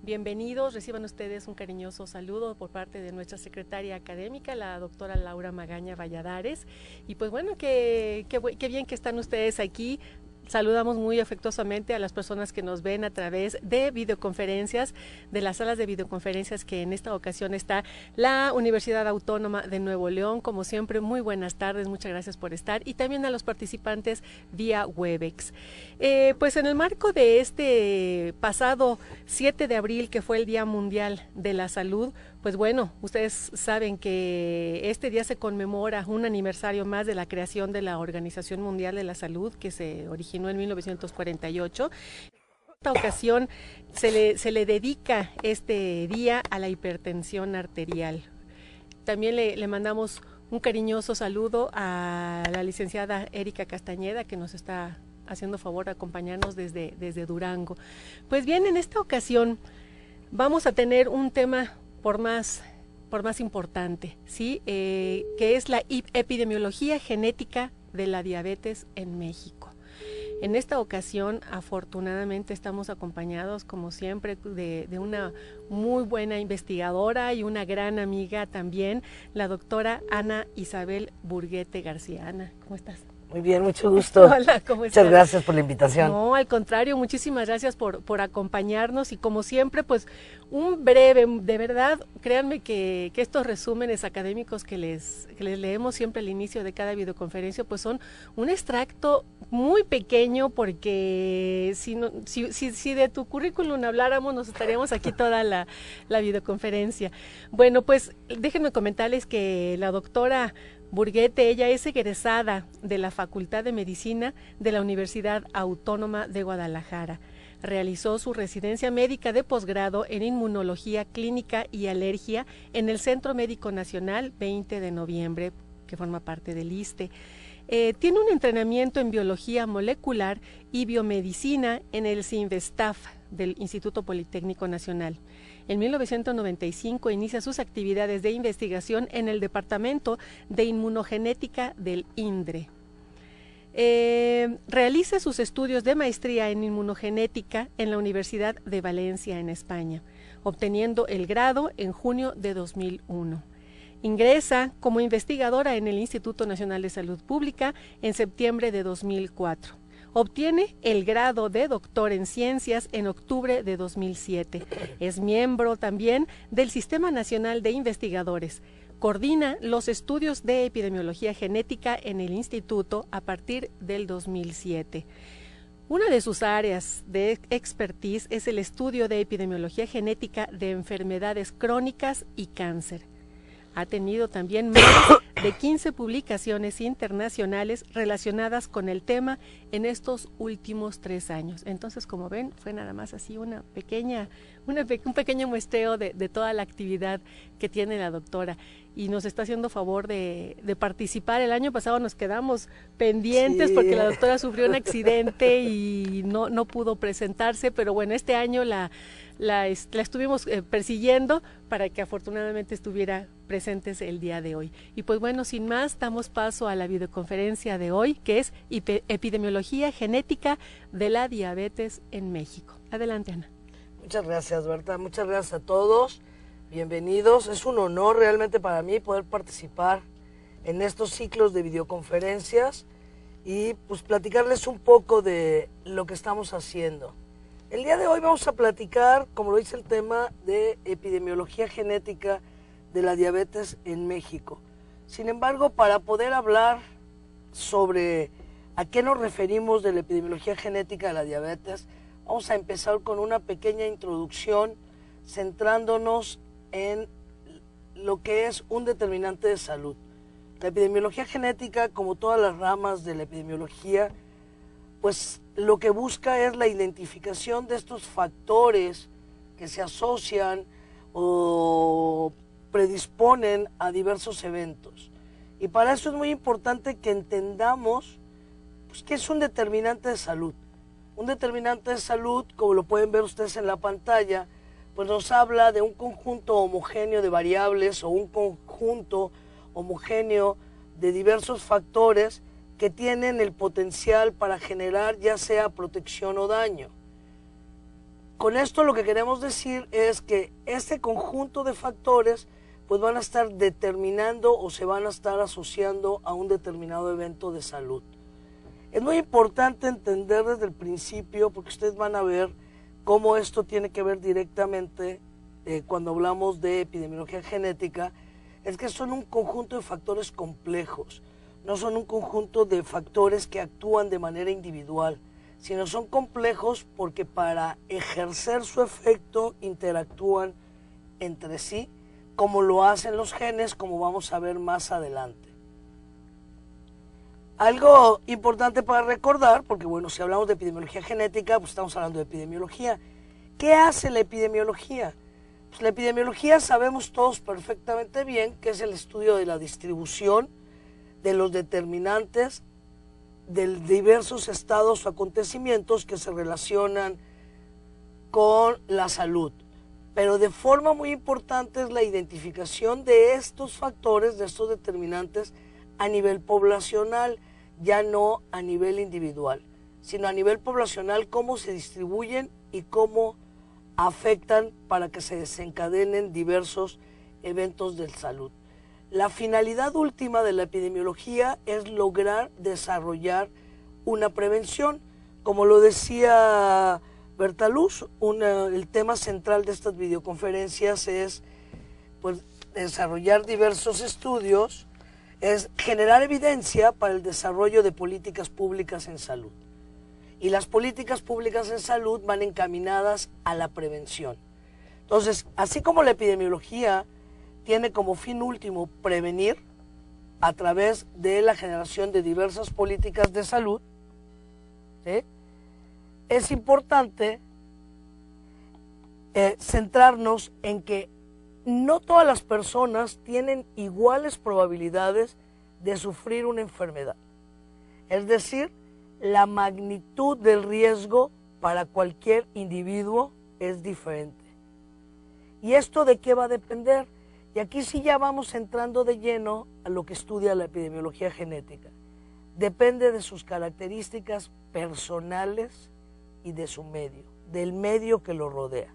Bienvenidos, reciban ustedes un cariñoso saludo por parte de nuestra secretaria académica, la doctora Laura Magaña Valladares. Y pues bueno, qué bien que están ustedes aquí. Saludamos muy afectuosamente a las personas que nos ven a través de videoconferencias, de las salas de videoconferencias que en esta ocasión está la Universidad Autónoma de Nuevo León. Como siempre, muy buenas tardes, muchas gracias por estar, y también a los participantes vía Webex. Pues en el marco de este pasado 7 de abril, que fue el Día Mundial de la Salud, pues bueno, ustedes saben que este día se conmemora un aniversario más de la creación de la Organización Mundial de la Salud, que se originó en 1948. En esta ocasión se le dedica este día a la hipertensión arterial. También le mandamos un cariñoso saludo a la licenciada Erika Castañeda, que nos está haciendo favor de acompañarnos desde Durango. Pues bien, en esta ocasión vamos a tener un tema por más importante, ¿sí? Que es la epidemiología genética de la diabetes en México. En esta ocasión, afortunadamente, estamos acompañados, como siempre, de una muy buena investigadora y una gran amiga también, la doctora Ana Isabel Burguete García. Ana, ¿cómo estás? Muy bien, mucho gusto. Hola, ¿cómo estás? Muchas gracias por la invitación. No, al contrario, muchísimas gracias por acompañarnos, y como siempre, pues un breve, de verdad, créanme que estos resúmenes académicos que les leemos siempre al inicio de cada videoconferencia, pues son un extracto muy pequeño, porque si de tu currículum habláramos, nos estaríamos aquí toda la videoconferencia. Bueno, pues déjenme comentarles que la doctora Burguete, ella es egresada de la Facultad de Medicina de la Universidad Autónoma de Guadalajara. Realizó su residencia médica de posgrado en Inmunología Clínica y Alergia en el Centro Médico Nacional 20 de noviembre, que forma parte del ISSSTE. Tiene un entrenamiento en Biología Molecular y Biomedicina en el CINVESTAF del Instituto Politécnico Nacional. En 1995 inicia sus actividades de investigación en el Departamento de Inmunogenética del INDRE. Realiza sus estudios de maestría en inmunogenética en la Universidad de Valencia, en España, obteniendo el grado en junio de 2001. Ingresa como investigadora en el Instituto Nacional de Salud Pública en septiembre de 2004. Obtiene el grado de doctor en ciencias en octubre de 2007. Es miembro también del Sistema Nacional de Investigadores. Coordina los estudios de epidemiología genética en el instituto a partir del 2007. Una de sus áreas de expertise es el estudio de epidemiología genética de enfermedades crónicas y cáncer. Ha tenido también más de 15 publicaciones internacionales relacionadas con el tema en estos últimos 3 años. Entonces, como ven, fue nada más así un pequeño muestreo de toda la actividad que tiene la doctora, y nos está haciendo favor de participar. El año pasado nos quedamos pendientes, sí, porque la doctora sufrió un accidente y no pudo presentarse, pero bueno, este año la estuvimos persiguiendo para que afortunadamente estuviera presentes el día de hoy. Y pues bueno, sin más, damos paso a la videoconferencia de hoy, que es epidemiología genética de la diabetes en México. Adelante, Ana. Muchas gracias, Berta. Muchas gracias a todos. Bienvenidos. Es un honor realmente para mí poder participar en estos ciclos de videoconferencias y pues platicarles un poco de lo que estamos haciendo. El día de hoy vamos a platicar, como lo dice el tema, de epidemiología genética de la diabetes en México. Sin embargo, para poder hablar sobre a qué nos referimos de la epidemiología genética de la diabetes, vamos a empezar con una pequeña introducción centrándonos en lo que es un determinante de salud. La epidemiología genética, como todas las ramas de la epidemiología, pues lo que busca es la identificación de estos factores que se asocian o predisponen a diversos eventos. Y para eso es muy importante que entendamos pues, qué es un determinante de salud. Un determinante de salud, como lo pueden ver ustedes en la pantalla, pues nos habla de un conjunto homogéneo de variables o un conjunto homogéneo de diversos factores que tienen el potencial para generar ya sea protección o daño. con esto lo que queremos decir es que este conjunto de factores pues van a estar determinando o se van a estar asociando a un determinado evento de salud. Es muy importante entender desde el principio, porque ustedes van a ver cómo esto tiene que ver directamente cuando hablamos de epidemiología genética, es que son un conjunto de factores complejos, no son un conjunto de factores que actúan de manera individual, sino son complejos porque para ejercer su efecto interactúan entre sí, como lo hacen los genes, como vamos a ver más adelante. Algo importante para recordar, porque bueno, si hablamos de epidemiología genética, pues estamos hablando de epidemiología. ¿Qué hace la epidemiología? Pues la epidemiología sabemos todos perfectamente bien que es el estudio de la distribución de los determinantes de diversos estados o acontecimientos que se relacionan con la salud. Pero de forma muy importante es la identificación de estos factores, de estos determinantes a nivel poblacional, ya no a nivel individual, sino a nivel poblacional, cómo se distribuyen y cómo afectan para que se desencadenen diversos eventos de salud. La finalidad última de la epidemiología es lograr desarrollar una prevención. Como lo decía Bertaluz, el tema central de estas videoconferencias es pues, desarrollar diversos estudios, es generar evidencia para el desarrollo de políticas públicas en salud. Y las políticas públicas en salud van encaminadas a la prevención. Entonces, así como la epidemiología tiene como fin último prevenir a través de la generación de diversas políticas de salud, ¿sí?, es importante centrarnos en que no todas las personas tienen iguales probabilidades de sufrir una enfermedad. Es decir, la magnitud del riesgo para cualquier individuo es diferente. ¿Y esto de qué va a depender? Y aquí sí ya vamos entrando de lleno a lo que estudia la epidemiología genética. Depende de sus características personales y de su medio, del medio que lo rodea.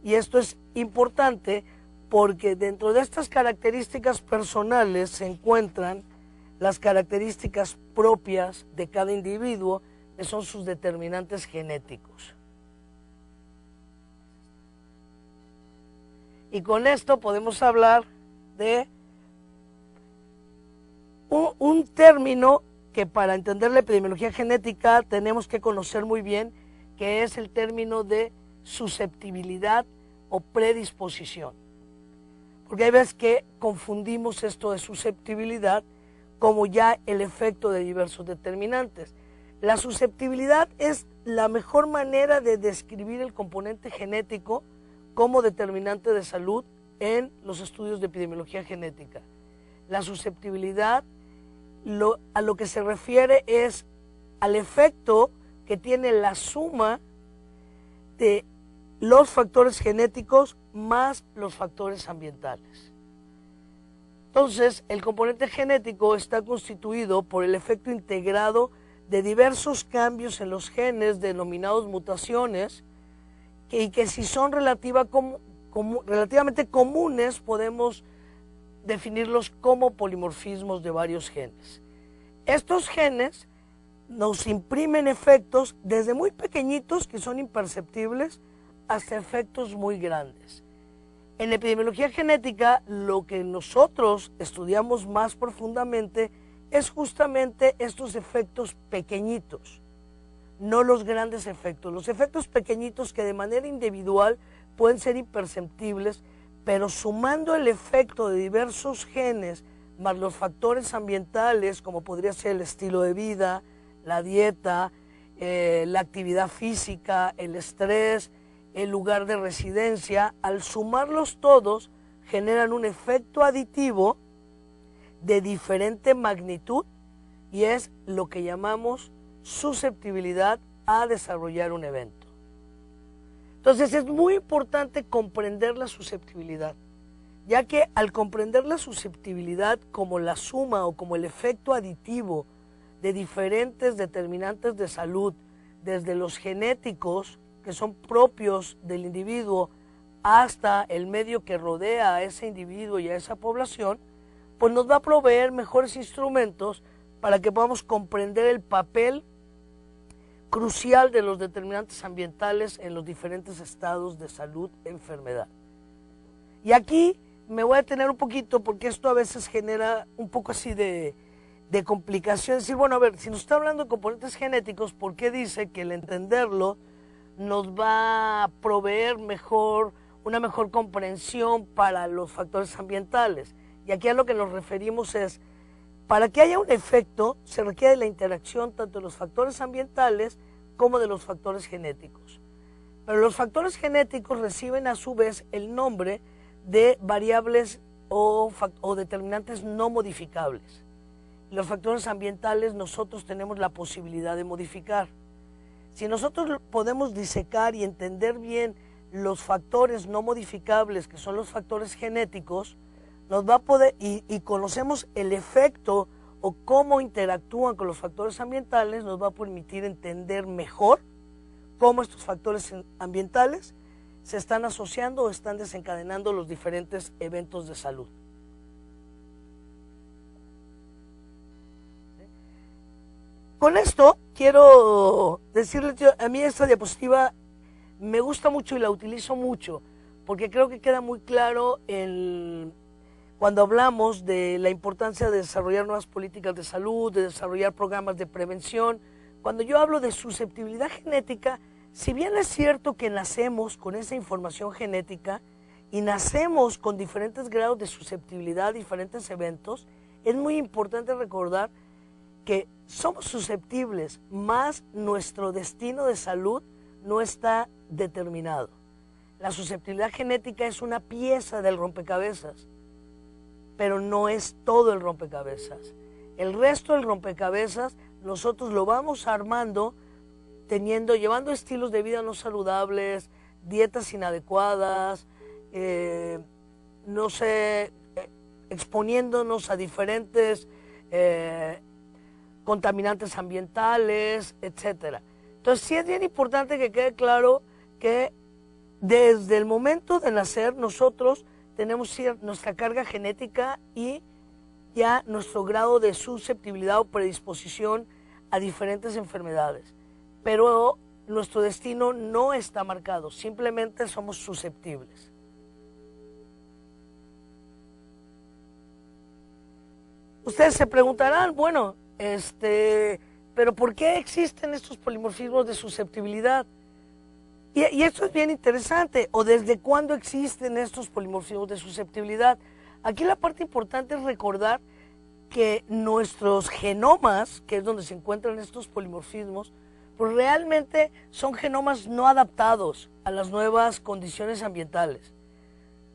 Y esto es importante porque dentro de estas características personales se encuentran las características propias de cada individuo, que son sus determinantes genéticos. Y con esto podemos hablar de un término que para entender la epidemiología genética tenemos que conocer muy bien, que es el término de susceptibilidad o predisposición. Porque hay veces que confundimos esto de susceptibilidad como ya el efecto de diversos determinantes. La susceptibilidad es la mejor manera de describir el componente genético como determinante de salud en los estudios de epidemiología genética. La susceptibilidad a lo que se refiere es al efecto que tiene la suma de los factores genéticos más los factores ambientales. Entonces, el componente genético está constituido por el efecto integrado de diversos cambios en los genes denominados mutaciones, y que si son relativamente comunes podemos definirlos como polimorfismos de varios genes. Estos genes nos imprimen efectos desde muy pequeñitos, que son imperceptibles, hasta efectos muy grandes. En la epidemiología genética, lo que nosotros estudiamos más profundamente es justamente estos efectos pequeñitos, no los grandes efectos. Los efectos pequeñitos que de manera individual pueden ser imperceptibles, pero sumando el efecto de diversos genes más los factores ambientales, como podría ser el estilo de vida, la dieta, la actividad física, el estrés, el lugar de residencia, al sumarlos todos generan un efecto aditivo de diferente magnitud y es lo que llamamos susceptibilidad a desarrollar un evento. Entonces es muy importante comprender la susceptibilidad, ya que al comprender la susceptibilidad como la suma o como el efecto aditivo de diferentes determinantes de salud, desde los genéticos que son propios del individuo hasta el medio que rodea a ese individuo y a esa población, pues nos va a proveer mejores instrumentos para que podamos comprender el papel crucial de los determinantes ambientales en los diferentes estados de salud e enfermedad. Y aquí me voy a detener un poquito porque esto a veces genera un poco así de complicación. Es decir, bueno, a ver, si nos está hablando de componentes genéticos, ¿por qué dice que el entenderlo nos va a proveer una mejor comprensión para los factores ambientales? Y aquí a lo que nos referimos es, para que haya un efecto, se requiere la interacción tanto de los factores ambientales como de los factores genéticos. Pero los factores genéticos reciben a su vez el nombre de variables o determinantes no modificables. Los factores ambientales nosotros tenemos la posibilidad de modificar. Si nosotros podemos disecar y entender bien los factores no modificables, que son los factores genéticos, nos va a poder, y conocemos el efecto o cómo interactúan con los factores ambientales, nos va a permitir entender mejor cómo estos factores ambientales se están asociando o están desencadenando los diferentes eventos de salud. Con esto quiero decirles, a mí esta diapositiva me gusta mucho y la utilizo mucho, porque creo que queda muy claro cuando hablamos de la importancia de desarrollar nuevas políticas de salud, de desarrollar programas de prevención. Cuando yo hablo de susceptibilidad genética, si bien es cierto que nacemos con esa información genética y nacemos con diferentes grados de susceptibilidad a diferentes eventos, es muy importante recordar que somos susceptibles, más nuestro destino de salud no está determinado. La susceptibilidad genética es una pieza del rompecabezas, pero no es todo el rompecabezas. El resto del rompecabezas nosotros lo vamos armando llevando estilos de vida no saludables, dietas inadecuadas, exponiéndonos a diferentes contaminantes ambientales, etc. Entonces sí es bien importante que quede claro que desde el momento de nacer nosotros tenemos nuestra carga genética y ya nuestro grado de susceptibilidad o predisposición a diferentes enfermedades. Pero nuestro destino no está marcado, simplemente somos susceptibles. Ustedes se preguntarán, bueno, pero ¿por qué existen estos polimorfismos de susceptibilidad? Y esto es bien interesante, o desde cuándo existen estos polimorfismos de susceptibilidad. Aquí la parte importante es recordar que nuestros genomas, que es donde se encuentran estos polimorfismos, pues realmente son genomas no adaptados a las nuevas condiciones ambientales,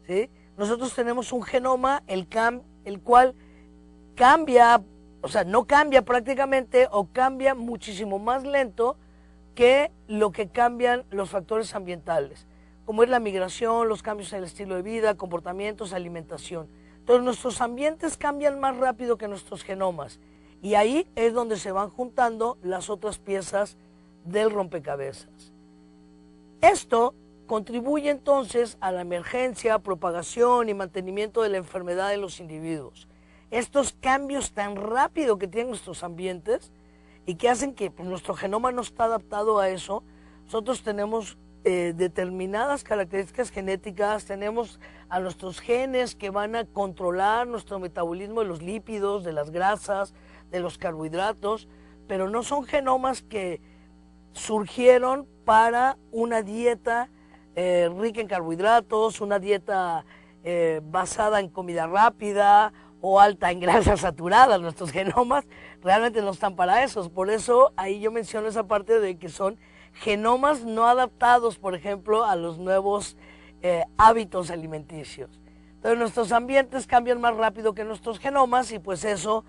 ¿sí? Nosotros tenemos un genoma el cual cambia, o sea, no cambia prácticamente o cambia muchísimo más lento que lo que cambian los factores ambientales, como es la migración, los cambios en el estilo de vida, comportamientos, alimentación. Entonces nuestros ambientes cambian más rápido que nuestros genomas y ahí es donde se van juntando las otras piezas del rompecabezas. Esto contribuye entonces a la emergencia, propagación y mantenimiento de la enfermedad en los individuos. Estos cambios tan rápido que tienen nuestros ambientes y que hacen que pues, nuestro genoma no está adaptado a eso. Nosotros tenemos determinadas características genéticas, tenemos a nuestros genes que van a controlar nuestro metabolismo de los lípidos, de las grasas, de los carbohidratos, pero no son genomas que surgieron para una dieta rica en carbohidratos, una dieta basada en comida rápida o alta en grasas saturadas. Nuestros genomas realmente no están para eso. Por eso ahí yo menciono esa parte de que son genomas no adaptados, por ejemplo, a los nuevos hábitos alimenticios. Entonces nuestros ambientes cambian más rápido que nuestros genomas y pues eso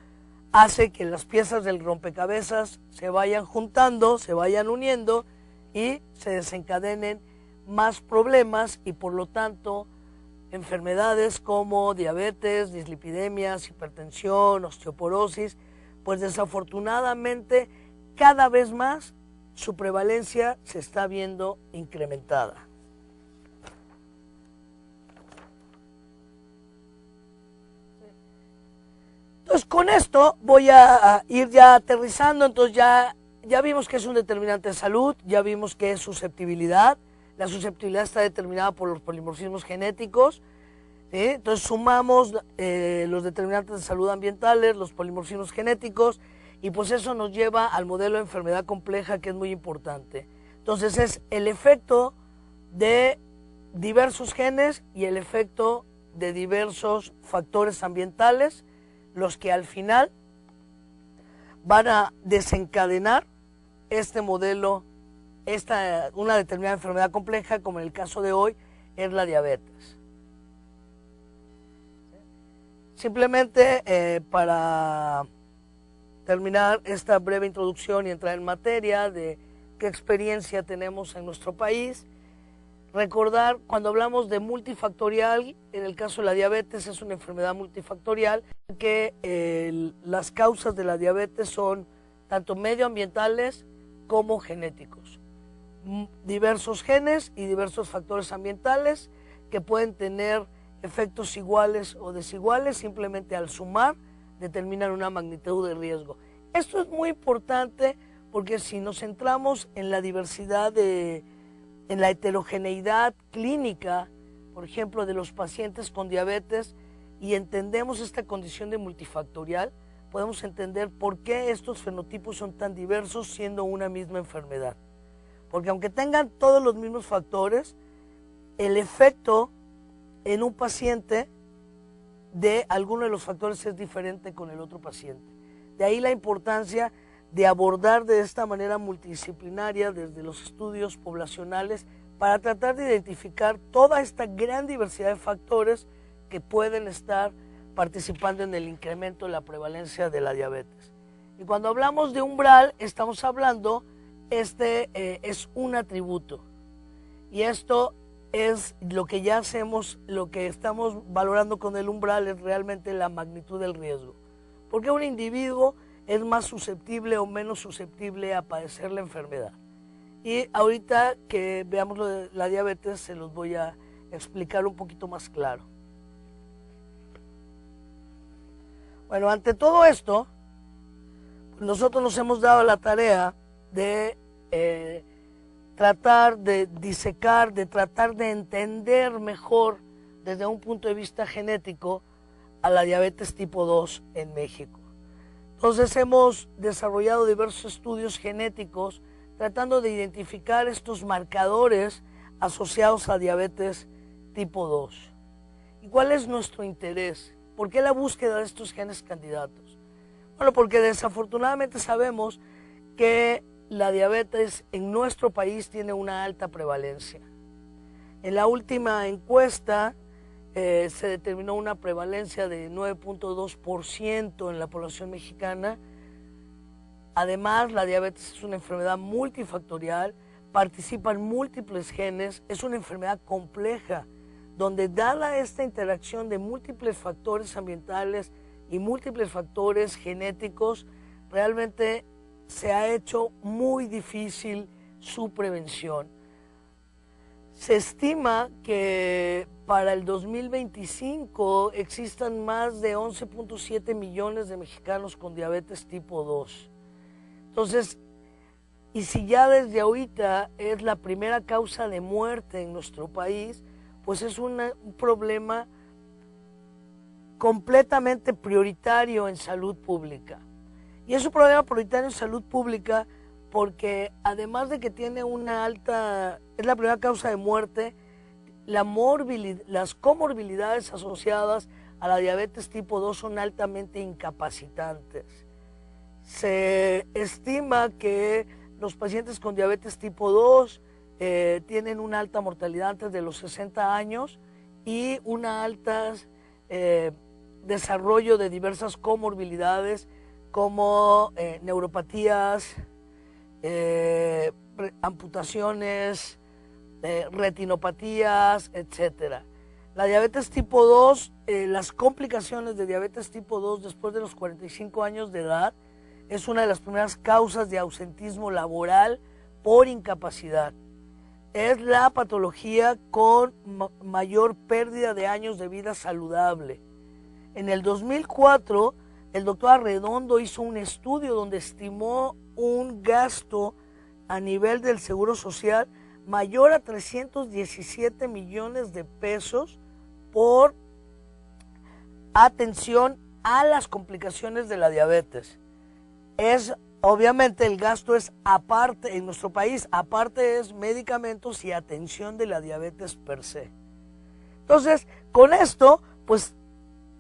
hace que las piezas del rompecabezas se vayan juntando, se vayan uniendo y se desencadenen más problemas y por lo tanto enfermedades como diabetes, dislipidemias, hipertensión, osteoporosis, pues desafortunadamente cada vez más su prevalencia se está viendo incrementada. Entonces con esto voy a ir ya aterrizando. Entonces ya vimos que es un determinante de salud, ya vimos que es susceptibilidad. La susceptibilidad está determinada por los polimorfismos genéticos. Entonces sumamos los determinantes de salud ambientales, los polimorfismos genéticos, y pues eso nos lleva al modelo de enfermedad compleja, que es muy importante. Entonces es el efecto de diversos genes y el efecto de diversos factores ambientales los que al final van a desencadenar este modelo, una determinada enfermedad compleja, como en el caso de hoy es la diabetes. Simplemente para terminar esta breve introducción y entrar en materia de qué experiencia tenemos en nuestro país, recordar, cuando hablamos de multifactorial, en el caso de la diabetes es una enfermedad multifactorial, que las causas de la diabetes son tanto medioambientales como genéticos. Diversos genes y diversos factores ambientales que pueden tener efectos iguales o desiguales, simplemente al sumar determinan una magnitud de riesgo. Esto es muy importante porque si nos centramos en la diversidad, en la heterogeneidad clínica, por ejemplo, de los pacientes con diabetes, y entendemos esta condición de multifactorial, podemos entender por qué estos fenotipos son tan diversos siendo una misma enfermedad. Porque aunque tengan todos los mismos factores, el efecto en un paciente de alguno de los factores es diferente con el otro paciente. De ahí la importancia de abordar de esta manera multidisciplinaria desde los estudios poblacionales para tratar de identificar toda esta gran diversidad de factores que pueden estar participando en el incremento de la prevalencia de la diabetes. Y cuando hablamos de umbral, estamos hablando, es un atributo. Y esto es lo que ya hacemos, lo que estamos valorando con el umbral es realmente la magnitud del riesgo. Porque un individuo es más susceptible o menos susceptible a padecer la enfermedad. Y ahorita que veamos lo de la diabetes, se los voy a explicar un poquito más claro. Bueno, ante todo esto, nosotros nos hemos dado la tarea de tratar de disecar, de tratar de entender mejor desde un punto de vista genético a la diabetes tipo 2 en México. Entonces hemos desarrollado diversos estudios genéticos tratando de identificar estos marcadores asociados a diabetes tipo 2. ¿Y cuál es nuestro interés? ¿Por qué la búsqueda de estos genes candidatos? Bueno, porque desafortunadamente sabemos que la diabetes en nuestro país tiene una alta prevalencia. En la última encuesta se determinó una prevalencia de 9.2% en la población mexicana. Además, la diabetes es una enfermedad multifactorial, participan múltiples genes, es una enfermedad compleja, donde dada esta interacción de múltiples factores ambientales y múltiples factores genéticos, realmente se ha hecho muy difícil su prevención. Se estima que para el 2025 existan más de 11.7 millones de mexicanos con diabetes tipo 2. Entonces, y si ya desde ahorita es la primera causa de muerte en nuestro país, pues es un problema completamente prioritario en salud pública. Y es un problema prioritario en salud pública porque además de que tiene una alta, es la primera causa de muerte, las comorbilidades asociadas a la diabetes tipo 2 son altamente incapacitantes. Se estima que los pacientes con diabetes tipo 2 tienen una alta mortalidad antes de los 60 años y un alto desarrollo de diversas comorbilidades como neuropatías, amputaciones, retinopatías, etc. La diabetes tipo 2, las complicaciones de diabetes tipo 2 después de los 45 años de edad es una de las primeras causas de ausentismo laboral por incapacidad. Es la patología con mayor pérdida de años de vida saludable. En el 2004, el doctor Arredondo hizo un estudio donde estimó un gasto a nivel del Seguro Social mayor a 317 millones de pesos por atención a las complicaciones de la diabetes. Obviamente el gasto es aparte, en nuestro país, aparte es medicamentos y atención de la diabetes per se. Entonces, con esto, pues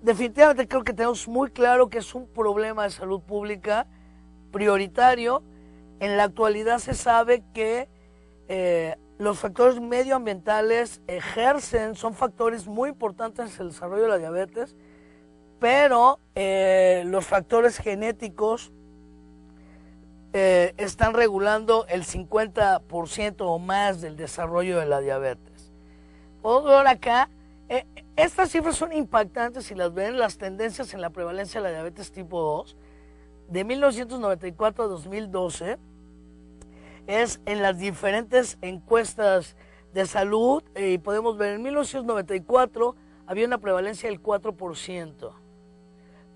definitivamente creo que tenemos muy claro que es un problema de salud pública prioritario. En la actualidad se sabe que los factores medioambientales son factores muy importantes en el desarrollo de la diabetes, pero los factores genéticos están regulando el 50% o más del desarrollo de la diabetes. Podemos ver acá, estas cifras son impactantes si las ven, las tendencias en la prevalencia de la diabetes tipo 2, de 1994 a 2012, es en las diferentes encuestas de salud, y podemos ver en 1994 había una prevalencia del 4%.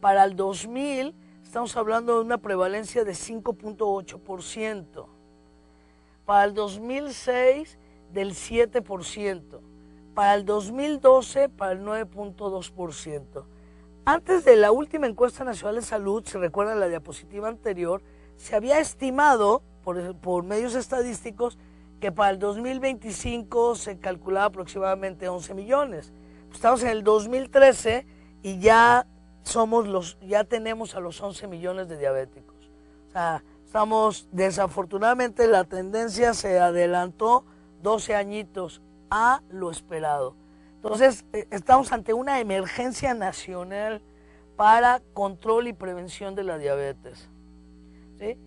Para el 2000 estamos hablando de una prevalencia de 5.8%. Para el 2006 del 7%. Para el 2012 para el 9.2%. Antes de la última encuesta nacional de salud, si recuerdan la diapositiva anterior, se había estimado por medios estadísticos que para el 2025 se calculaba aproximadamente 11 millones. Estamos en el 2013 y ya tenemos a los 11 millones de diabéticos. O sea, desafortunadamente la tendencia se adelantó 12 añitos a lo esperado. Entonces, estamos ante una emergencia nacional para control y prevención de la diabetes. ¿Sí?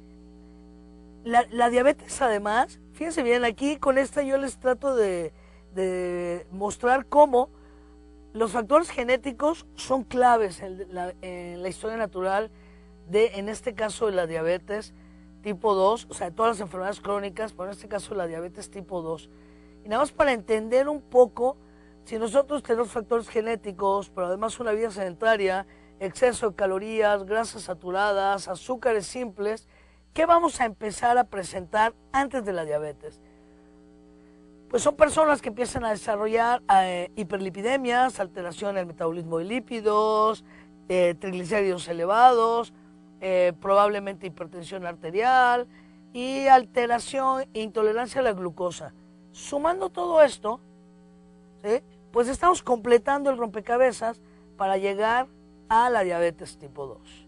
La diabetes, además, fíjense bien, aquí con esta yo les trato de mostrar cómo los factores genéticos son claves en la historia natural en este caso de la diabetes tipo 2, o sea, de todas las enfermedades crónicas, pero en este caso la diabetes tipo 2. Y nada más para entender un poco, si nosotros tenemos factores genéticos, pero además una vida sedentaria, exceso de calorías, grasas saturadas, azúcares simples, ¿qué vamos a empezar a presentar antes de la diabetes? Pues son personas que empiezan a desarrollar hiperlipidemias, alteración en el metabolismo de lípidos, triglicéridos elevados, probablemente hipertensión arterial y alteración e intolerancia a la glucosa. Sumando todo esto, ¿sí?, pues estamos completando el rompecabezas para llegar a la diabetes tipo 2.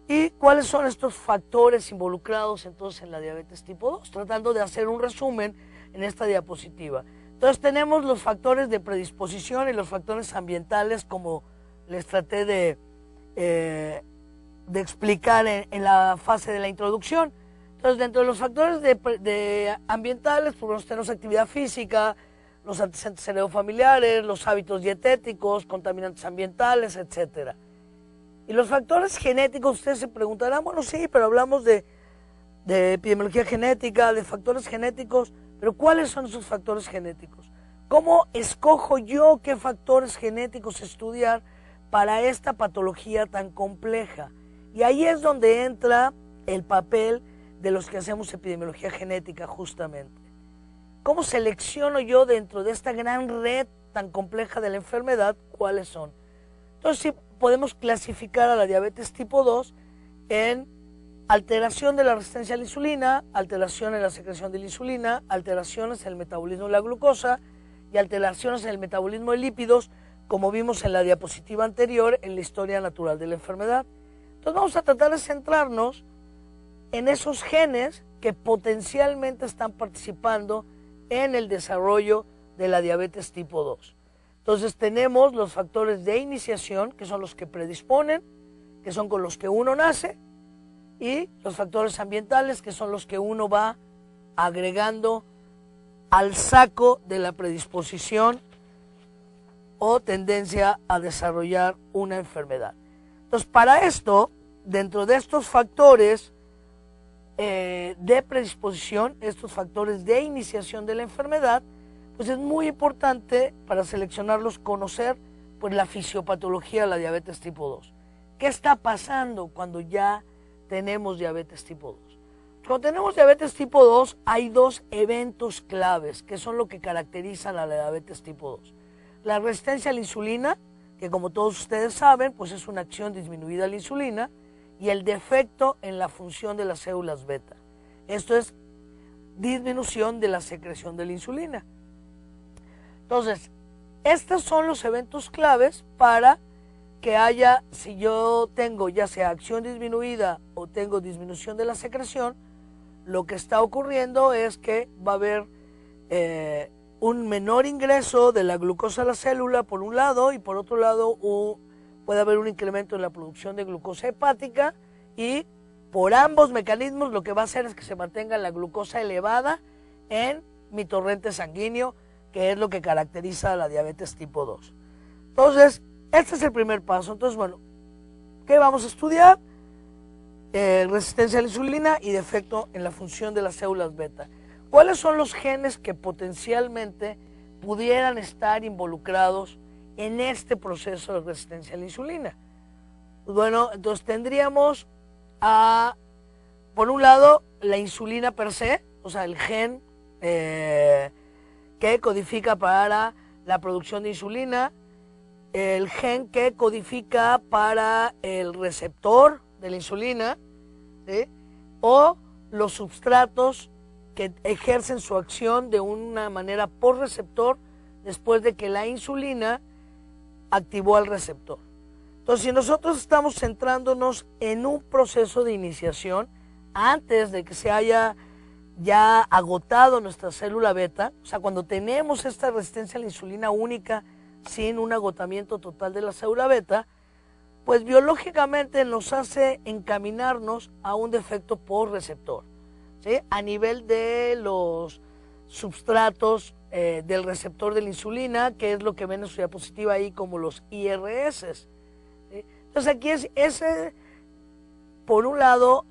¿Y cuáles son estos factores involucrados entonces en la diabetes tipo 2? Tratando de hacer un resumen en esta diapositiva. Entonces tenemos los factores de predisposición y los factores ambientales, como les traté de explicar en la fase de la introducción. Entonces, dentro de los factores ambientales, pues tenemos actividad física, los antecedentes heredofamiliares, los hábitos dietéticos, contaminantes ambientales, etcétera. Y los factores genéticos, ustedes se preguntarán, bueno, sí, pero hablamos de epidemiología genética, de factores genéticos, pero ¿cuáles son esos factores genéticos? ¿Cómo escojo yo qué factores genéticos estudiar para esta patología tan compleja? Y ahí es donde entra el papel de los que hacemos epidemiología genética, justamente. ¿Cómo selecciono yo dentro de esta gran red tan compleja de la enfermedad cuáles son? Entonces, sí, podemos clasificar a la diabetes tipo 2 en alteración de la resistencia a la insulina, alteración en la secreción de la insulina, alteraciones en el metabolismo de la glucosa y alteraciones en el metabolismo de lípidos, como vimos en la diapositiva anterior en la historia natural de la enfermedad. Entonces vamos a tratar de centrarnos en esos genes que potencialmente están participando en el desarrollo de la diabetes tipo 2. Entonces tenemos los factores de iniciación, que son los que predisponen, que son con los que uno nace, y los factores ambientales, que son los que uno va agregando al saco de la predisposición o tendencia a desarrollar una enfermedad. Entonces, para esto, dentro de estos factores de predisposición, estos factores de iniciación de la enfermedad, pues es muy importante para seleccionarlos conocer pues la fisiopatología de la diabetes tipo 2. ¿Qué está pasando cuando ya tenemos diabetes tipo 2? Cuando tenemos diabetes tipo 2 hay dos eventos claves que son lo que caracterizan a la diabetes tipo 2. La resistencia a la insulina, que como todos ustedes saben, pues es una acción disminuida a la insulina, y el defecto en la función de las células beta. Esto es disminución de la secreción de la insulina. Entonces, estos son los eventos claves para que haya, si yo tengo ya sea acción disminuida o tengo disminución de la secreción, lo que está ocurriendo es que va a haber un menor ingreso de la glucosa a la célula por un lado, y por otro lado puede haber un incremento en la producción de glucosa hepática, y por ambos mecanismos lo que va a hacer es que se mantenga la glucosa elevada en mi torrente sanguíneo, que es lo que caracteriza a la diabetes tipo 2. Entonces, este es el primer paso. Entonces, bueno, ¿qué vamos a estudiar? Resistencia a la insulina y defecto en la función de las células beta. ¿Cuáles son los genes que potencialmente pudieran estar involucrados en este proceso de resistencia a la insulina? Pues bueno, entonces tendríamos por un lado, la insulina per se, o sea, el gen que codifica para la producción de insulina, el gen que codifica para el receptor de la insulina, ¿sí? O los substratos que ejercen su acción de una manera por receptor después de que la insulina activó al receptor. Entonces, si nosotros estamos centrándonos en un proceso de iniciación antes de que se haya ya agotado nuestra célula beta, o sea, cuando tenemos esta resistencia a la insulina única sin un agotamiento total de la célula beta, pues biológicamente nos hace encaminarnos a un defecto por receptor, ¿sí? A nivel de los substratos del receptor de la insulina, que es lo que ven en su diapositiva ahí como los IRS, ¿sí? Entonces aquí es ese, por un lado,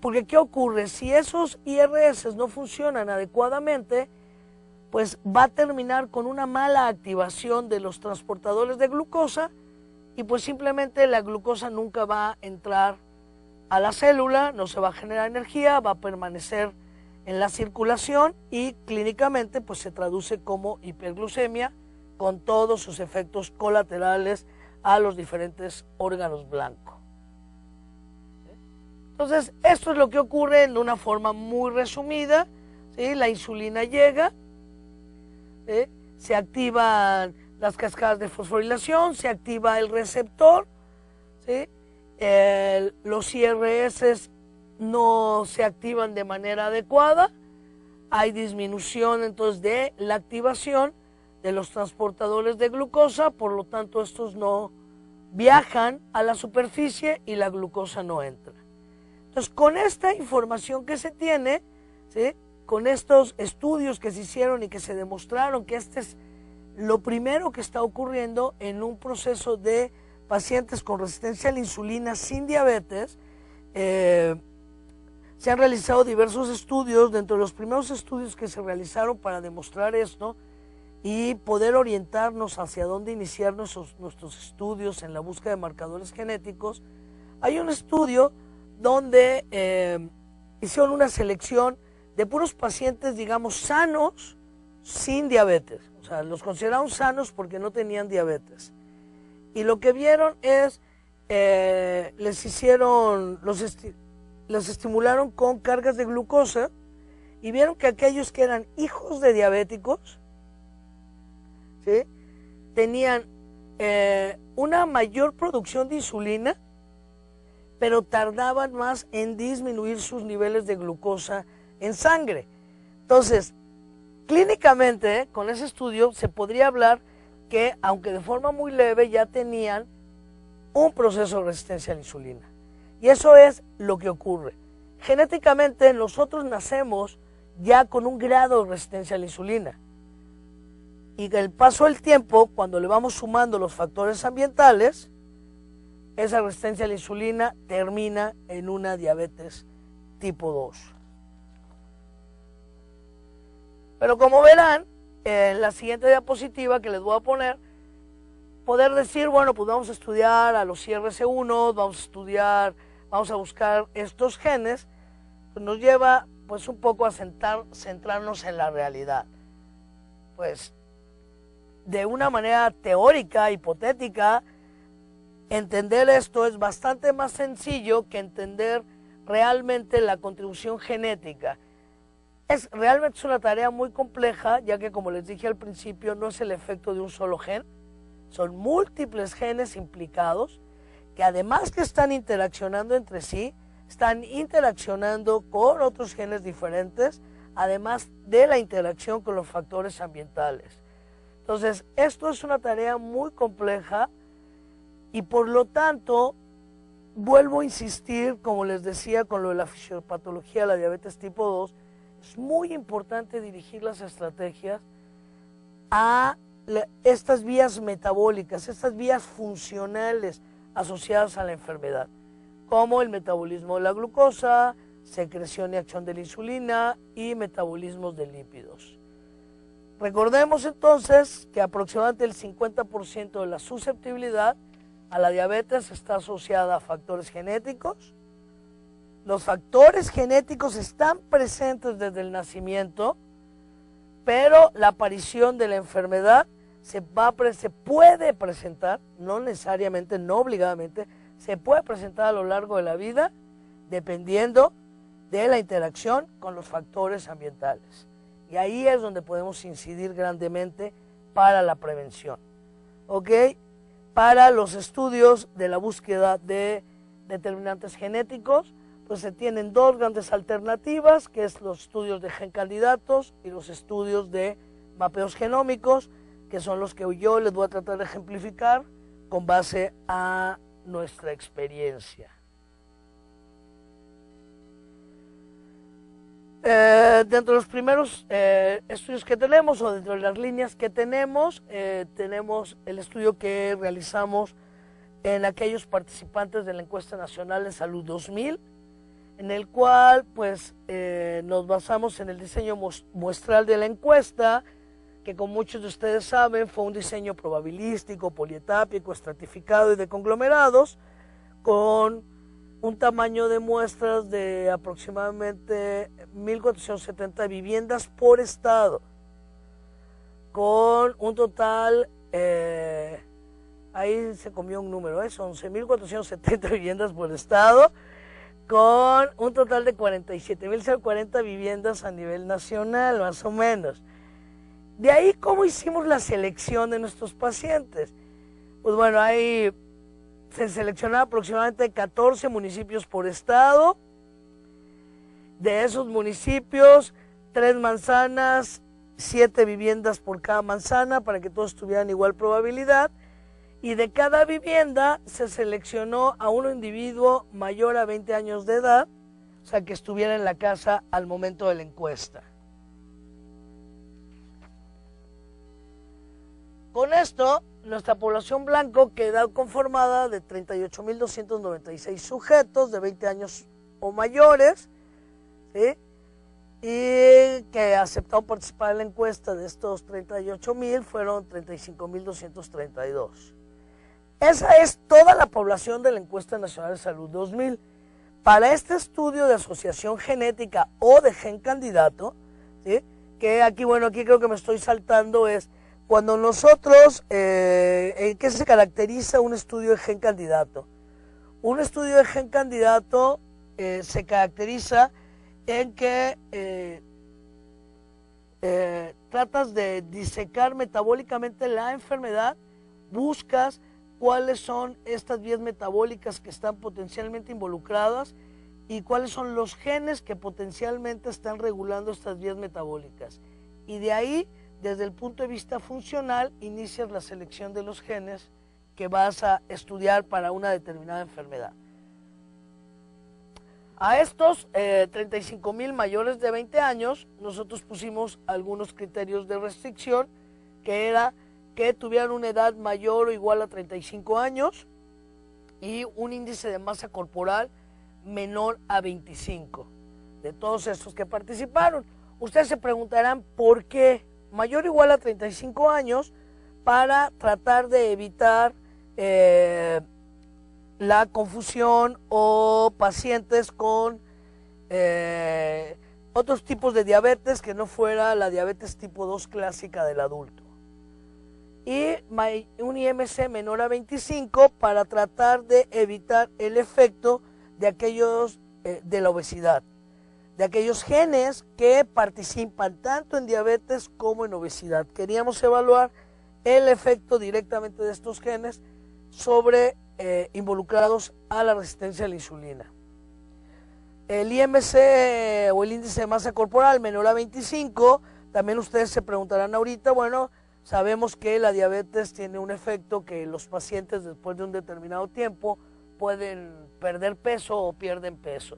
porque ¿qué ocurre? Si esos IRS no funcionan adecuadamente, pues va a terminar con una mala activación de los transportadores de glucosa, y pues simplemente la glucosa nunca va a entrar a la célula, no se va a generar energía, va a permanecer en la circulación y clínicamente pues se traduce como hiperglucemia con todos sus efectos colaterales a los diferentes órganos blancos. Entonces, esto es lo que ocurre de una forma muy resumida, ¿sí? La insulina llega, ¿sí? Se activan las cascadas de fosforilación, se activa el receptor, ¿sí? Los IRS no se activan de manera adecuada, hay disminución entonces de la activación de los transportadores de glucosa, por lo tanto estos no viajan a la superficie y la glucosa no entra. Entonces, con esta información que se tiene, ¿sí? Con estos estudios que se hicieron y que se demostraron que este es lo primero que está ocurriendo en un proceso de pacientes con resistencia a la insulina sin diabetes, se han realizado diversos estudios. Dentro de los primeros estudios que se realizaron para demostrar esto y poder orientarnos hacia dónde iniciar nuestros estudios en la búsqueda de marcadores genéticos, hay un estudio donde hicieron una selección de puros pacientes, digamos, sanos, sin diabetes. O sea, los consideraron sanos porque no tenían diabetes. Y lo que vieron es, los estimularon con cargas de glucosa, y vieron que aquellos que eran hijos de diabéticos, ¿sí? Tenían una mayor producción de insulina, pero tardaban más en disminuir sus niveles de glucosa en sangre. Entonces, clínicamente, con ese estudio se podría hablar que, aunque de forma muy leve, ya tenían un proceso de resistencia a la insulina. Y eso es lo que ocurre. Genéticamente, nosotros nacemos ya con un grado de resistencia a la insulina. Y el paso del tiempo, cuando le vamos sumando los factores ambientales, esa resistencia a la insulina termina en una diabetes tipo 2. Pero como verán, en la siguiente diapositiva que les voy a poner, poder decir, bueno, pues vamos a estudiar a los IRC1, vamos a buscar estos genes, pues nos lleva pues un poco a centrarnos en la realidad. Pues de una manera teórica, hipotética, entender esto es bastante más sencillo que entender realmente la contribución genética. Realmente es una tarea muy compleja, ya que como les dije al principio, no es el efecto de un solo gen, son múltiples genes implicados, que además que están interaccionando entre sí, están interaccionando con otros genes diferentes, además de la interacción con los factores ambientales. Entonces, esto es una tarea muy compleja y por lo tanto, vuelvo a insistir, como les decía, con lo de la fisiopatología de la diabetes tipo 2, es muy importante dirigir las estrategias a estas vías metabólicas, estas vías funcionales asociadas a la enfermedad, como el metabolismo de la glucosa, secreción y acción de la insulina y metabolismos de lípidos. Recordemos entonces que aproximadamente el 50% de la susceptibilidad a la diabetes está asociada a factores genéticos. Los factores genéticos están presentes desde el nacimiento, pero la aparición de la enfermedad se puede presentar, no necesariamente, no obligadamente, se puede presentar a lo largo de la vida, dependiendo de la interacción con los factores ambientales. Y ahí es donde podemos incidir grandemente para la prevención. ¿Ok? Para los estudios de la búsqueda de determinantes genéticos, pues se tienen dos grandes alternativas, que es los estudios de gen candidatos y los estudios de mapeos genómicos, que son los que yo les voy a tratar de ejemplificar con base a nuestra experiencia. Dentro de los primeros estudios que tenemos, o dentro de las líneas que tenemos, tenemos el estudio que realizamos en aquellos participantes de la Encuesta Nacional de Salud 2000, en el cual pues nos basamos en el diseño muestral de la encuesta, que como muchos de ustedes saben fue un diseño probabilístico, polietápico, estratificado y de conglomerados, con un tamaño de muestras de aproximadamente 1.470 viviendas por estado, con un total, ahí se comió un número, son 11.470 viviendas por estado, con un total de 47.040 viviendas a nivel nacional, más o menos. De ahí, ¿cómo hicimos la selección de nuestros pacientes? Pues bueno, ahí se seleccionaron aproximadamente 14 municipios por estado. De esos municipios, 3 manzanas, 7 viviendas por cada manzana, para que todos tuvieran igual probabilidad. Y de cada vivienda se seleccionó a un individuo mayor a 20 años de edad, o sea, que estuviera en la casa al momento de la encuesta. Con esto, nuestra población blanco queda conformada de 38.296 sujetos de 20 años o mayores, ¿sí? Y que aceptaron participar en la encuesta. De estos 38.000 fueron 35.232. Esa es toda la población de la Encuesta Nacional de Salud 2000. Para este estudio de asociación genética o de gen candidato, ¿sí? Que aquí, bueno, aquí creo que me estoy saltando, es cuando nosotros, ¿en qué se caracteriza un estudio de gen candidato? Un estudio de gen candidato se caracteriza en que tratas de disecar metabólicamente la enfermedad, buscas cuáles son estas vías metabólicas que están potencialmente involucradas y cuáles son los genes que potencialmente están regulando estas vías metabólicas. Y de ahí, desde el punto de vista funcional, inicias la selección de los genes que vas a estudiar para una determinada enfermedad. A estos 35.000 mayores de 20 años, nosotros pusimos algunos criterios de restricción, que era que tuvieran una edad mayor o igual a 35 años, y un índice de masa corporal menor a 25. De todos estos que participaron, ustedes se preguntarán por qué mayor o igual a 35 años para tratar de evitar la confusión o pacientes con otros tipos de diabetes que no fuera la diabetes tipo 2 clásica del adulto. Y un IMC menor a 25 para tratar de evitar el efecto de aquellos de la obesidad, de aquellos genes que participan tanto en diabetes como en obesidad. Queríamos evaluar el efecto directamente de estos genes sobre involucrados a la resistencia a la insulina. El IMC o el índice de masa corporal menor a 25, también ustedes se preguntarán ahorita, bueno, sabemos que la diabetes tiene un efecto que los pacientes después de un determinado tiempo pueden perder peso o pierden peso,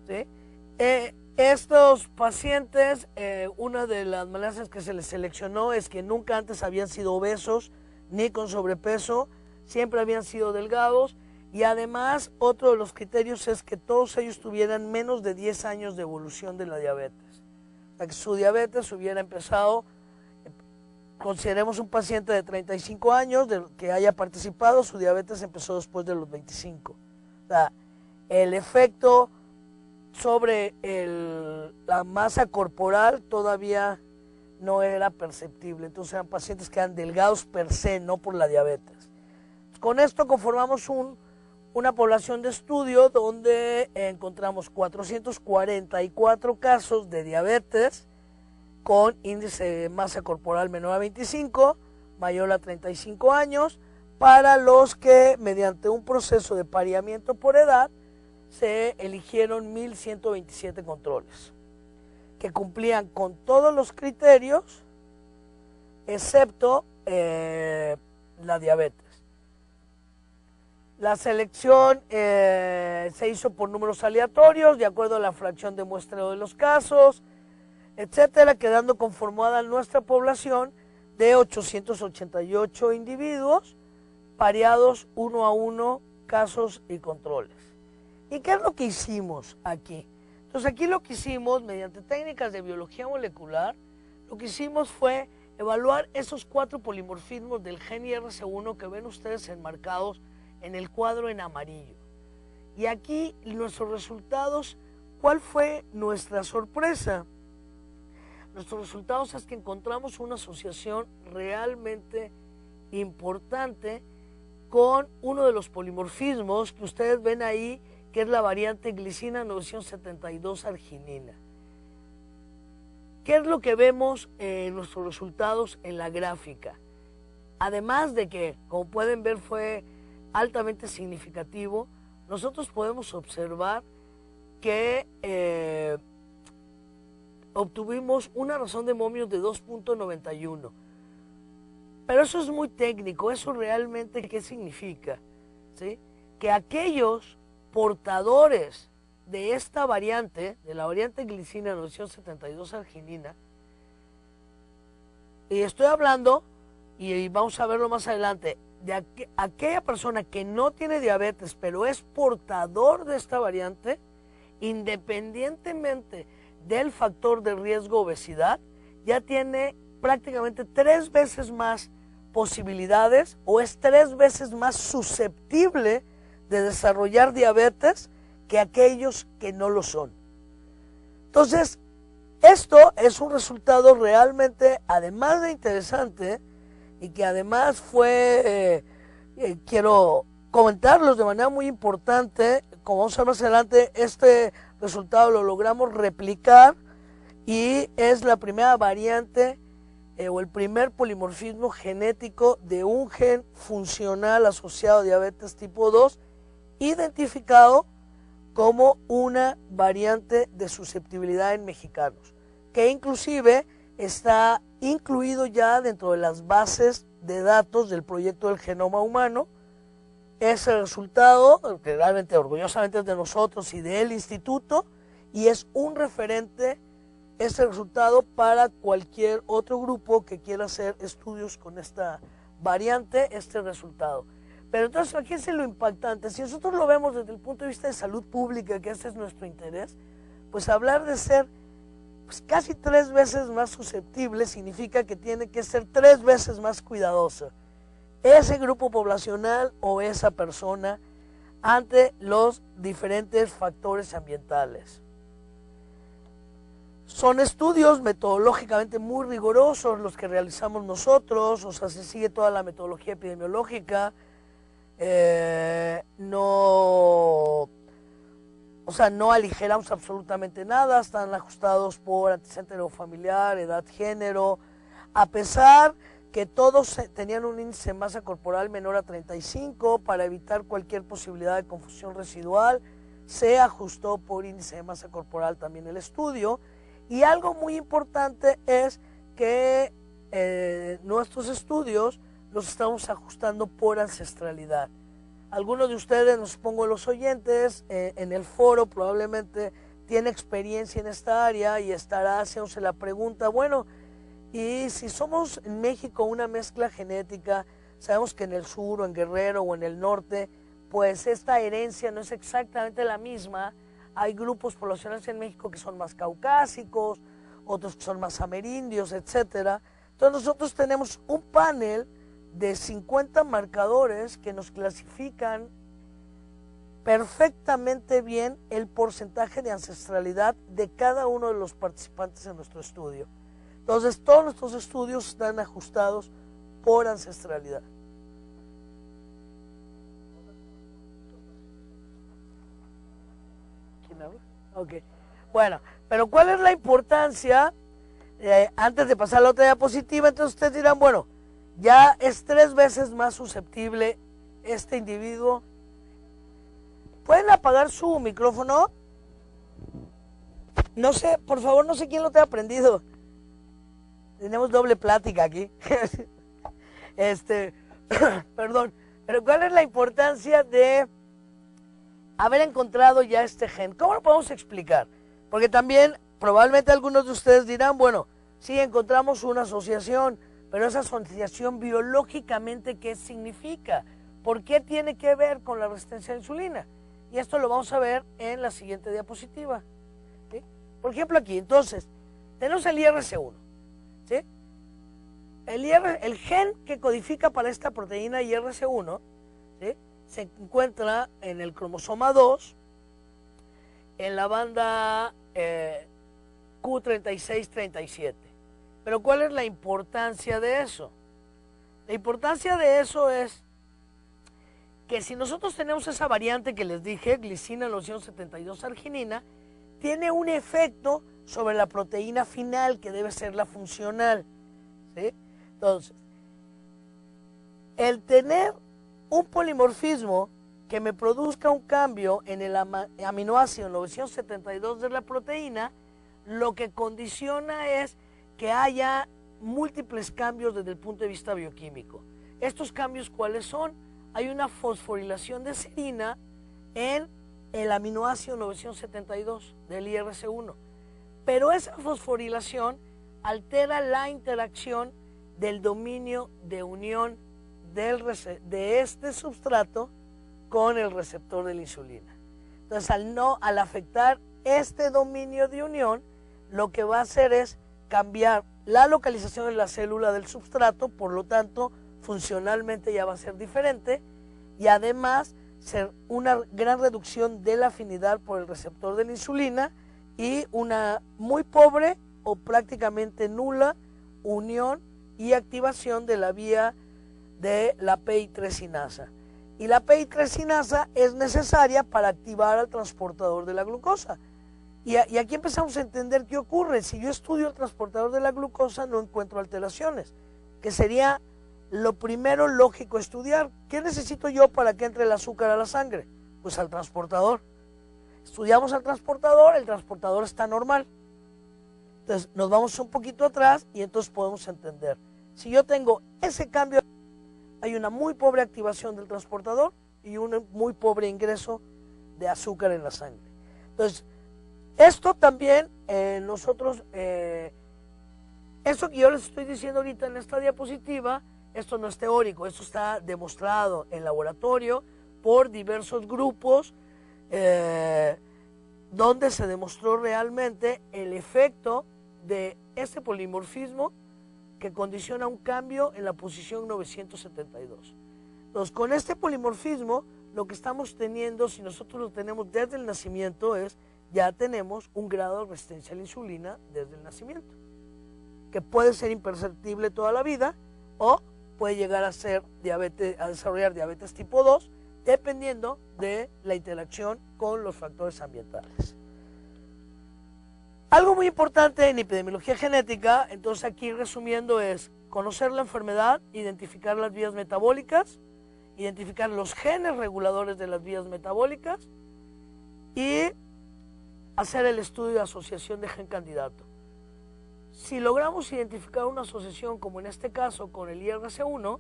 ¿sí? Estos pacientes, una de las maneras que se les seleccionó es que nunca antes habían sido obesos ni con sobrepeso, siempre habían sido delgados, y además otro de los criterios es que todos ellos tuvieran menos de 10 años de evolución de la diabetes. O sea, que su diabetes hubiera empezado, consideremos un paciente de 35 años que haya participado, su diabetes empezó después de los 25. O sea, el efecto sobre la masa corporal todavía no era perceptible. Entonces eran pacientes que eran delgados per se, no por la diabetes. Con esto conformamos una población de estudio donde encontramos 444 casos de diabetes con índice de masa corporal menor a 25, mayor a 35 años, para los que mediante un proceso de pareamiento por edad se eligieron 1.127 controles, que cumplían con todos los criterios, excepto la diabetes. La selección se hizo por números aleatorios, de acuerdo a la fracción de muestreo de los casos, etcétera, quedando conformada nuestra población de 888 individuos, pareados uno a uno, casos y controles. ¿Y qué es lo que hicimos aquí? Entonces aquí lo que hicimos, mediante técnicas de biología molecular, lo que hicimos fue evaluar esos 4 polimorfismos del gen IRC1 que ven ustedes enmarcados en el cuadro en amarillo. Y aquí nuestros resultados, ¿cuál fue nuestra sorpresa? Nuestros resultados es que encontramos una asociación realmente importante con uno de los polimorfismos que ustedes ven ahí, que es la variante glicina 972 arginina. ¿Qué es lo que vemos en nuestros resultados en la gráfica? Además de que, como pueden ver, fue altamente significativo, nosotros podemos observar que obtuvimos una razón de momios de 2.91. Pero eso es muy técnico. Eso realmente, ¿qué significa? ¿Sí? Que aquellos portadores de esta variante, de la variante glicina 972 arginina, y estoy hablando, y vamos a verlo más adelante, de aquella persona que no tiene diabetes, pero es portador de esta variante, independientemente del factor de riesgo obesidad, ya tiene prácticamente 3 veces más posibilidades o es 3 veces más susceptible de desarrollar diabetes que aquellos que no lo son. Entonces, esto es un resultado realmente, además de interesante, y que además fue, quiero comentarlos de manera muy importante, como vamos a ver más adelante, este resultado lo logramos replicar y es la primera variante o el primer polimorfismo genético de un gen funcional asociado a diabetes tipo 2, identificado como una variante de susceptibilidad en mexicanos, que inclusive está incluido ya dentro de las bases de datos del proyecto del genoma humano. Ese resultado, que realmente orgullosamente es de nosotros y del instituto, y es un referente ese resultado para cualquier otro grupo que quiera hacer estudios con esta variante, este resultado. Pero entonces aquí es lo impactante. Si nosotros lo vemos desde el punto de vista de salud pública, que ese es nuestro interés, pues hablar de ser pues, casi 3 veces más susceptible significa que tiene que ser 3 veces más cuidadosa ese grupo poblacional o esa persona ante los diferentes factores ambientales. Son estudios metodológicamente muy rigurosos los que realizamos nosotros, o sea, se sigue toda la metodología epidemiológica, no aligeramos absolutamente nada, están ajustados por antecedente familiar, edad, género, a pesar que todos tenían un índice de masa corporal menor a 35, para evitar cualquier posibilidad de confusión residual, se ajustó por índice de masa corporal también el estudio. Y algo muy importante es que nuestros estudios los estamos ajustando por ancestralidad. Algunos de ustedes, nos pongo los oyentes, en el foro probablemente tiene experiencia en esta área y estará haciéndose la pregunta, bueno, y si somos en México una mezcla genética, sabemos que en el sur o en Guerrero o en el norte, pues esta herencia no es exactamente la misma. Hay grupos poblacionales en México que son más caucásicos, otros que son más amerindios, etcétera. Entonces nosotros tenemos un panel de 50 marcadores que nos clasifican perfectamente bien el porcentaje de ancestralidad de cada uno de los participantes en nuestro estudio. Entonces todos nuestros estudios están ajustados por ancestralidad. ¿Quién habla? Ok. Bueno, pero ¿cuál es la importancia? Antes de pasar a la otra diapositiva, entonces ustedes dirán, bueno, ya es 3 veces más susceptible este individuo. ¿Pueden apagar su micrófono? No sé, por favor, no sé quién lo te ha aprendido. Tenemos doble plática aquí. Perdón, pero ¿cuál es la importancia de haber encontrado ya este gen? ¿Cómo lo podemos explicar? Porque también probablemente algunos de ustedes dirán, bueno, sí encontramos una asociación, pero esa asociación biológicamente, ¿qué significa? ¿Por qué tiene que ver con la resistencia a la insulina? Y esto lo vamos a ver en la siguiente diapositiva. ¿Sí? Por ejemplo aquí, entonces, tenemos el IRC1. ¿Sí? El gen que codifica para esta proteína IRC1, ¿sí?, se encuentra en el cromosoma 2, en la banda Q36-37. Pero ¿cuál es la importancia de eso? La importancia de eso es que si nosotros tenemos esa variante que les dije, glicina 972 arginina, tiene un efecto sobre la proteína final que debe ser la funcional. ¿Sí? Entonces, el tener un polimorfismo que me produzca un cambio en el aminoácido 972 de la proteína, lo que condiciona es que haya múltiples cambios desde el punto de vista bioquímico. ¿Estos cambios cuáles son? Hay una fosforilación de serina en el aminoácido 972 del IRC1, pero esa fosforilación altera la interacción del dominio de unión de este substrato con el receptor de la insulina. Entonces, al afectar este dominio de unión, lo que va a hacer es cambiar la localización de la célula del substrato, por lo tanto, funcionalmente ya va a ser diferente, y además ser una gran reducción de la afinidad por el receptor de la insulina y una muy pobre o prácticamente nula unión y activación de la vía de la PI3-cinasa. Y la PI3-cinasa es necesaria para activar al transportador de la glucosa. Y aquí empezamos a entender qué ocurre. Si yo estudio el transportador de la glucosa, no encuentro alteraciones, que sería lo primero lógico estudiar. ¿Qué necesito yo para que entre el azúcar a la sangre? Pues al transportador. Estudiamos al transportador, el transportador está normal. Entonces nos vamos un poquito atrás y entonces podemos entender. Si yo tengo ese cambio, hay una muy pobre activación del transportador y un muy pobre ingreso de azúcar en la sangre. Entonces, esto también esto que yo les estoy diciendo ahorita en esta diapositiva Esto no es teórico, esto está demostrado en laboratorio por diversos grupos donde se demostró realmente el efecto de este polimorfismo que condiciona un cambio en la posición 972. Entonces, con este polimorfismo, lo que estamos teniendo, si nosotros lo tenemos desde el nacimiento, es ya tenemos un grado de resistencia a la insulina desde el nacimiento, que puede ser imperceptible toda la vida o puede llegar a ser a desarrollar diabetes tipo 2, dependiendo de la interacción con los factores ambientales. Algo muy importante en epidemiología genética, entonces aquí resumiendo, es conocer la enfermedad, identificar las vías metabólicas, identificar los genes reguladores de las vías metabólicas y hacer el estudio de asociación de gen candidato. Si logramos identificar una asociación, como en este caso con el IRC1,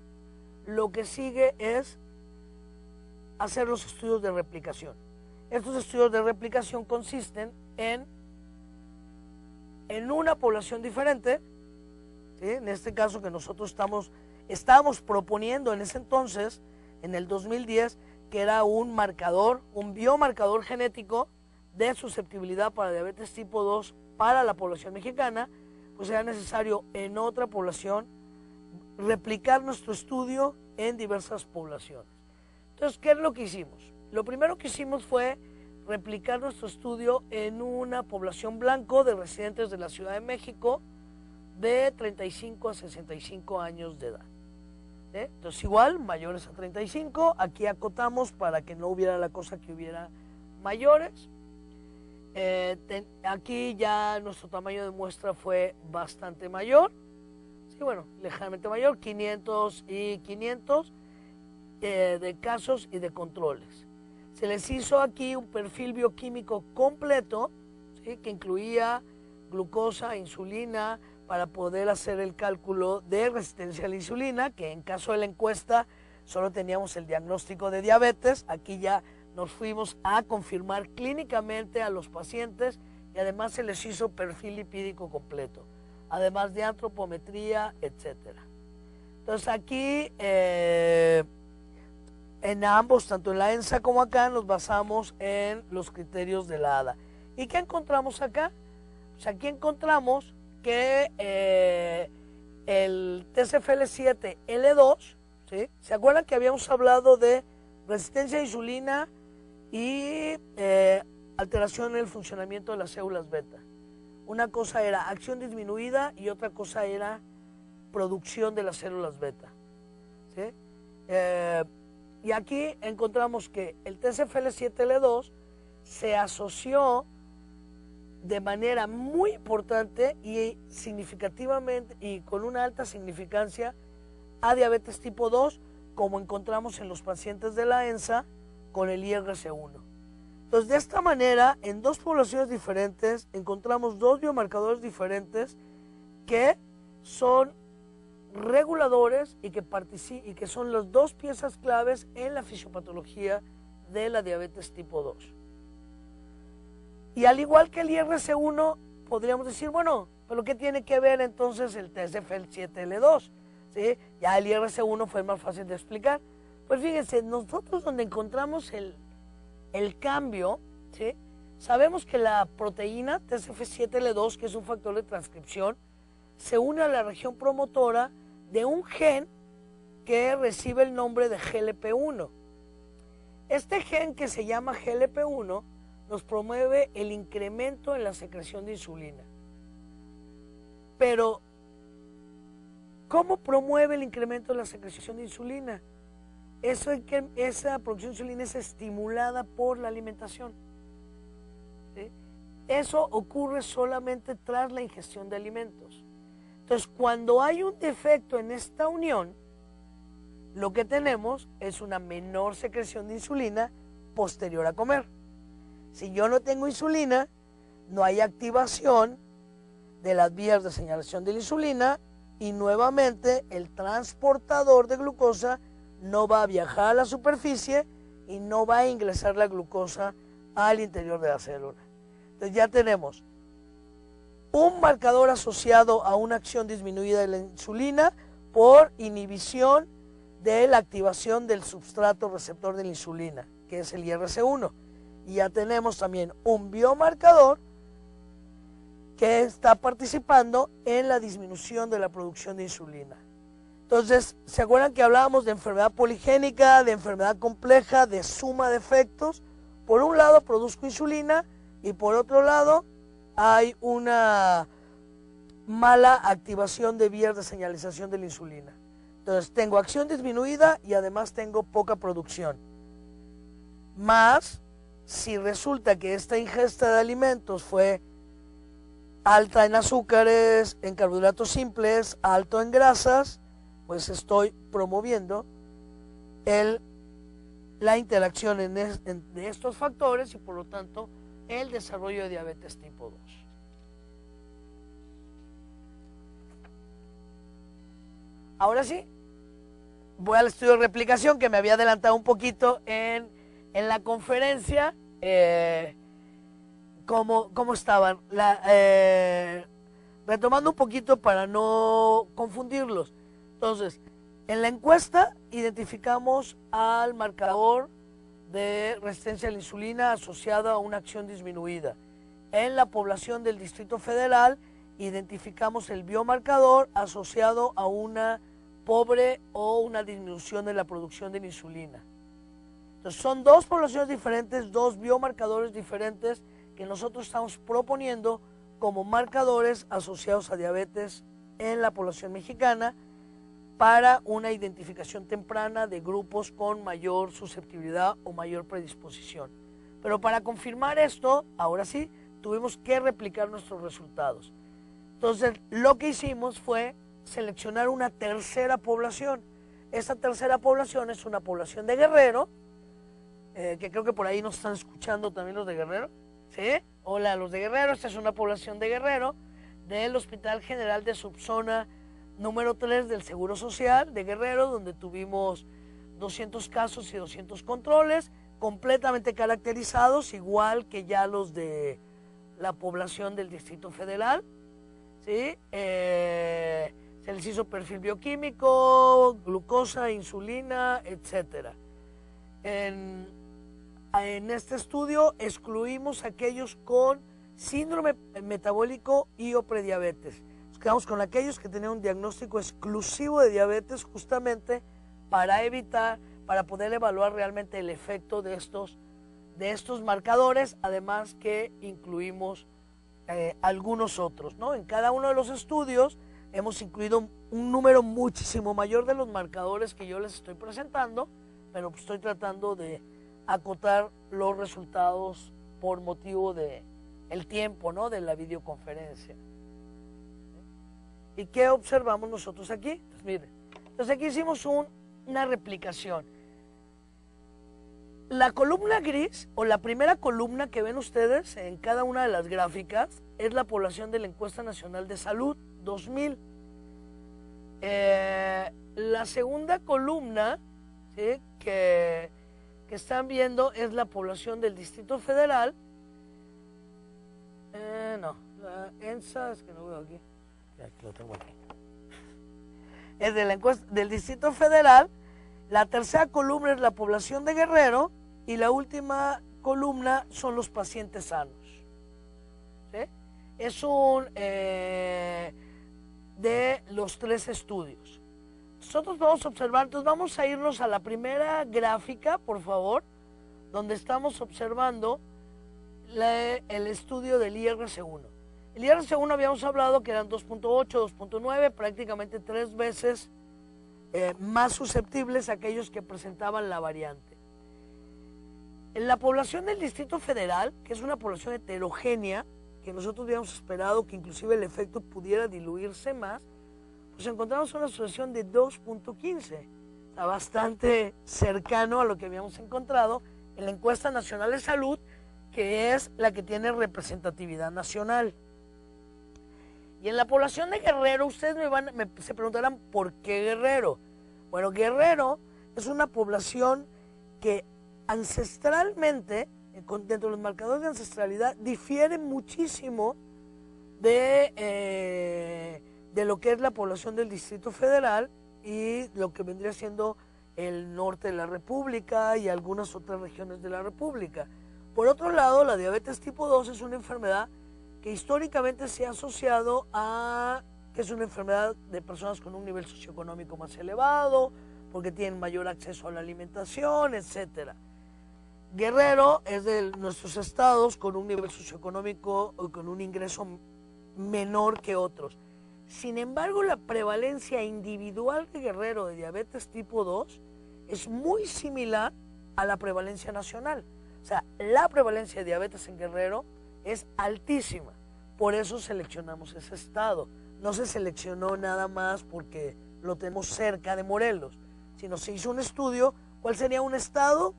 lo que sigue es hacer los estudios de replicación. Estos estudios de replicación consisten en una población diferente, ¿sí? En este caso que nosotros estábamos proponiendo en ese entonces, en el 2010, que era un biomarcador genético de susceptibilidad para diabetes tipo 2 para la población mexicana, pues era necesario en otra población replicar nuestro estudio en diversas poblaciones. Entonces, ¿qué es lo que hicimos? Lo primero que hicimos fue replicar nuestro estudio en una población blanco de residentes de la Ciudad de México de 35 a 65 años de edad. Entonces, igual, mayores a 35, aquí acotamos para que no hubiera la cosa que hubiera mayores. Aquí ya nuestro tamaño de muestra fue bastante mayor, sí, bueno, ligeramente mayor, 500 y 500 de casos y de controles. Se les hizo aquí un perfil bioquímico completo, ¿sí? Que incluía glucosa, insulina, para poder hacer el cálculo de resistencia a la insulina, que en caso de la encuesta solo teníamos el diagnóstico de diabetes. Aquí ya nos fuimos a confirmar clínicamente a los pacientes y además se les hizo perfil lipídico completo, además de antropometría, etcétera. Entonces aquí en ambos, tanto en la ENSA como acá, nos basamos en los criterios de la ADA. ¿Y qué encontramos acá? Pues aquí encontramos que el TSFL7L2, ¿sí? ¿Se acuerdan que habíamos hablado de resistencia a insulina y alteración en el funcionamiento de las células beta? Una cosa era acción disminuida y otra cosa era producción de las células beta, ¿sí? Y aquí encontramos que el TSFL7L2 se asoció de manera muy importante y significativamente y con una alta significancia a diabetes tipo 2, como encontramos en los pacientes de la ENSA con el IRC1. Entonces, de esta manera, en dos poblaciones diferentes, encontramos dos biomarcadores diferentes que son reguladores y que son las dos piezas claves en la fisiopatología de la diabetes tipo 2. Y al igual que el IRC1, podríamos decir, bueno, ¿pero qué tiene que ver entonces el TSFL7L2? ¿Sí? Ya el IRC1 fue más fácil de explicar. Pues fíjense, nosotros donde encontramos el cambio, ¿sí? Sabemos que la proteína TSF7L2, que es un factor de transcripción, se une a la región promotora de un gen que recibe el nombre de GLP1. Este gen, que se llama GLP1, nos promueve el incremento en la secreción de insulina. Pero, ¿cómo promueve el incremento de la secreción de insulina? Esa producción de insulina es estimulada por la alimentación, ¿sí? Eso ocurre solamente tras la ingestión de alimentos. Entonces, cuando hay un defecto en esta unión, lo que tenemos es una menor secreción de insulina posterior a comer. Si yo no tengo insulina, no hay activación de las vías de señalización de la insulina y nuevamente el transportador de glucosa no va a viajar a la superficie y no va a ingresar la glucosa al interior de la célula. Entonces ya tenemos un marcador asociado a una acción disminuida de la insulina por inhibición de la activación del substrato receptor de la insulina, que es el IRC1. Y ya tenemos también un biomarcador que está participando en la disminución de la producción de insulina. Entonces, ¿se acuerdan que hablábamos de enfermedad poligénica, de enfermedad compleja, de suma de efectos? Por un lado produzco insulina y por otro lado hay una mala activación de vías de señalización de la insulina. Entonces tengo acción disminuida y además tengo poca producción. Más, si resulta que esta ingesta de alimentos fue alta en azúcares, en carbohidratos simples, alto en grasas, pues estoy promoviendo la interacción de estos factores y por lo tanto el desarrollo de diabetes tipo 2. Ahora sí, voy al estudio de replicación que me había adelantado un poquito en la conferencia. ¿Cómo estaban? Retomando un poquito para no confundirlos. Entonces, en la encuesta identificamos al marcador de resistencia a la insulina asociada a una acción disminuida. En la población del Distrito Federal identificamos el biomarcador asociado a una pobre o una disminución de la producción de la insulina. Entonces son dos poblaciones diferentes, dos biomarcadores diferentes que nosotros estamos proponiendo como marcadores asociados a diabetes en la población mexicana para una identificación temprana de grupos con mayor susceptibilidad o mayor predisposición. Pero para confirmar esto, ahora sí, tuvimos que replicar nuestros resultados. Entonces, lo que hicimos fue seleccionar una tercera población. Esta tercera población es una población de Guerrero, que creo que por ahí nos están escuchando también los de Guerrero. ¿Sí? Hola, los de Guerrero. Esta es una población de Guerrero del Hospital General de Subzona número 3 del Seguro Social de Guerrero, donde tuvimos 200 casos y 200 controles, completamente caracterizados, igual que ya los de la población del Distrito Federal. ¿Sí? Se les hizo perfil bioquímico, glucosa, insulina, etc. En este estudio excluimos a aquellos con síndrome metabólico y o prediabetes. Nos quedamos con aquellos que tenían un diagnóstico exclusivo de diabetes, justamente para poder evaluar realmente el efecto de estos marcadores, además que incluimos algunos otros, ¿no? En cada uno de los estudios hemos incluido un número muchísimo mayor de los marcadores que yo les estoy presentando, pero estoy tratando de acotar los resultados por motivo de el tiempo, ¿no?, de la videoconferencia. ¿Y qué observamos nosotros aquí? Pues miren, entonces aquí hicimos una replicación. La columna gris, o la primera columna que ven ustedes en cada una de las gráficas, es la población de la Encuesta Nacional de Salud 2000. La segunda columna, ¿sí?, que están viendo es la población del Distrito Federal. La ENSA, es que no veo aquí. Ya, aquí lo tengo aquí. Es de la encuesta del Distrito Federal. La tercera columna es la población de Guerrero y la última columna son los pacientes sanos. ¿Sí? Es de los 3 estudios. Nosotros vamos a observar, entonces vamos a irnos a la primera gráfica, por favor, donde estamos observando el estudio del IRC1. El IRC1 habíamos hablado que eran 2.8, 2.9, prácticamente 3 veces más susceptibles a aquellos que presentaban la variante. En la población del Distrito Federal, que es una población heterogénea, que nosotros habíamos esperado que inclusive el efecto pudiera diluirse más, pues encontramos una asociación de 2.15. Está bastante cercano a lo que habíamos encontrado en la Encuesta Nacional de Salud, que es la que tiene representatividad nacional. Y en la población de Guerrero, ustedes se preguntarán, ¿por qué Guerrero? Bueno, Guerrero es una población que ancestralmente, dentro de los marcadores de ancestralidad, difiere muchísimo de lo que es la población del Distrito Federal y lo que vendría siendo el norte de la República y algunas otras regiones de la República. Por otro lado, la diabetes tipo 2 es una enfermedad que históricamente se ha asociado a que es una enfermedad de personas con un nivel socioeconómico más elevado, porque tienen mayor acceso a la alimentación, etc. Guerrero es de nuestros estados con un nivel socioeconómico o con un ingreso menor que otros. Sin embargo, la prevalencia individual de Guerrero de diabetes tipo 2 es muy similar a la prevalencia nacional. O sea, la prevalencia de diabetes en Guerrero es altísima. Por eso seleccionamos ese estado. No se seleccionó nada más porque lo tenemos cerca de Morelos, sino se hizo un estudio cuál sería un estado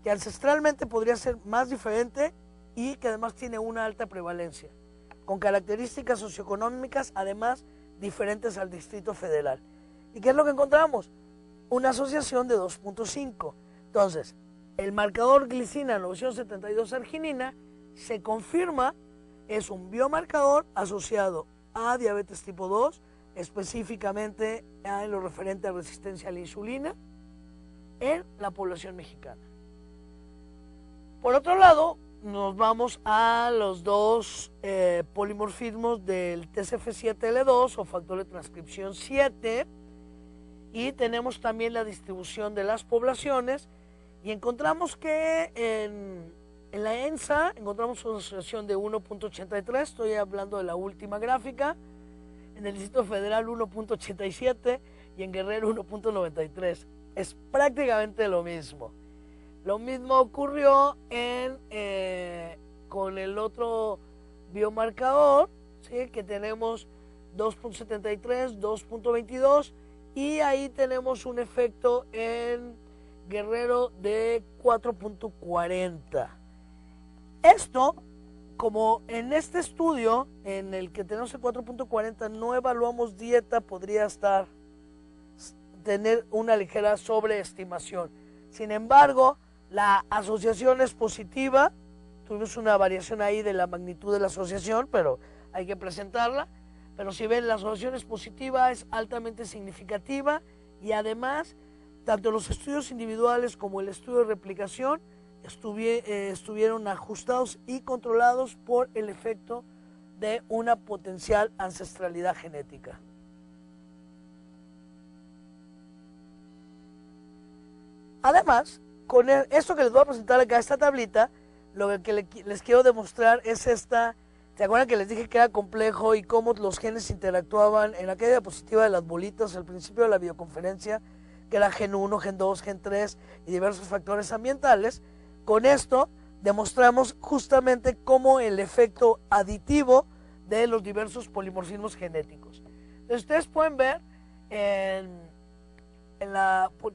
que ancestralmente podría ser más diferente y que además tiene una alta prevalencia, con características socioeconómicas además diferentes al Distrito Federal. ¿Y qué es lo que encontramos? Una asociación de 2.5. Entonces, el marcador glicina 972-arginina se confirma, es un biomarcador asociado a diabetes tipo 2, específicamente en lo referente a resistencia a la insulina en la población mexicana. Por otro lado, nos vamos a los dos polimorfismos del TCF7L2 o factor de transcripción 7 y tenemos también la distribución de las poblaciones y encontramos que en la ENSA encontramos una asociación de 1.83, estoy hablando de la última gráfica, en el Distrito Federal 1.87 y en Guerrero 1.93. Es prácticamente lo mismo. Lo mismo ocurrió con el otro biomarcador, ¿sí? Que tenemos 2.73, 2.22 y ahí tenemos un efecto en Guerrero de 4.40. Esto, como en este estudio en el que tenemos el 4.40 no evaluamos dieta, podría tener una ligera sobreestimación. Sin embargo, la asociación es positiva, tuvimos una variación ahí de la magnitud de la asociación, pero hay que presentarla. Pero si ven, la asociación es positiva, es altamente significativa y además, tanto los estudios individuales como el estudio de replicación estuvieron ajustados y controlados por el efecto de una potencial ancestralidad genética. Además, con esto que les voy a presentar acá, esta tablita, lo que les quiero demostrar es esta. ¿Se acuerdan que les dije que era complejo y cómo los genes interactuaban en aquella diapositiva de las bolitas al principio de la videoconferencia, que era gen 1, gen 2, gen 3 y diversos factores ambientales? Con esto demostramos justamente cómo el efecto aditivo de los diversos polimorfismos genéticos. Entonces, ustedes pueden ver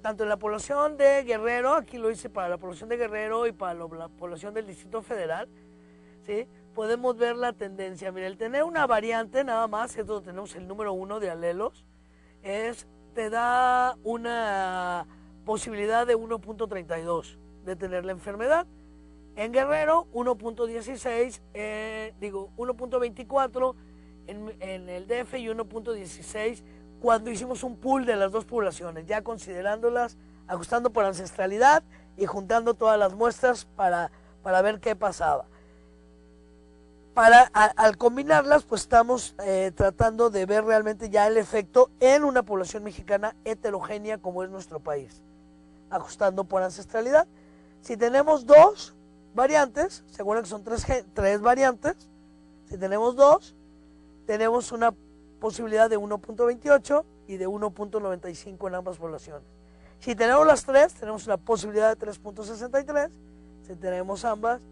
tanto en la población de Guerrero, aquí lo hice para la población de Guerrero y para la población del Distrito Federal, ¿sí? Podemos ver la tendencia. Mira, el tener una variante nada más, es donde tenemos el número 1 de alelos, te da una posibilidad de 1.32 de tener la enfermedad. En Guerrero, 1.16, 1.24 en el DF y 1.16 cuando hicimos un pool de las dos poblaciones, ya considerándolas, ajustando por ancestralidad y juntando todas las muestras para ver qué pasaba. Al combinarlas, pues estamos tratando de ver realmente ya el efecto en una población mexicana heterogénea como es nuestro país, ajustando por ancestralidad. Si tenemos dos variantes, ¿se acuerdan que son tres variantes? Si tenemos dos, tenemos una posibilidad de 1.28 y de 1.95 en ambas poblaciones. Si tenemos las tres, tenemos una posibilidad de 3.63. Si tenemos ambas,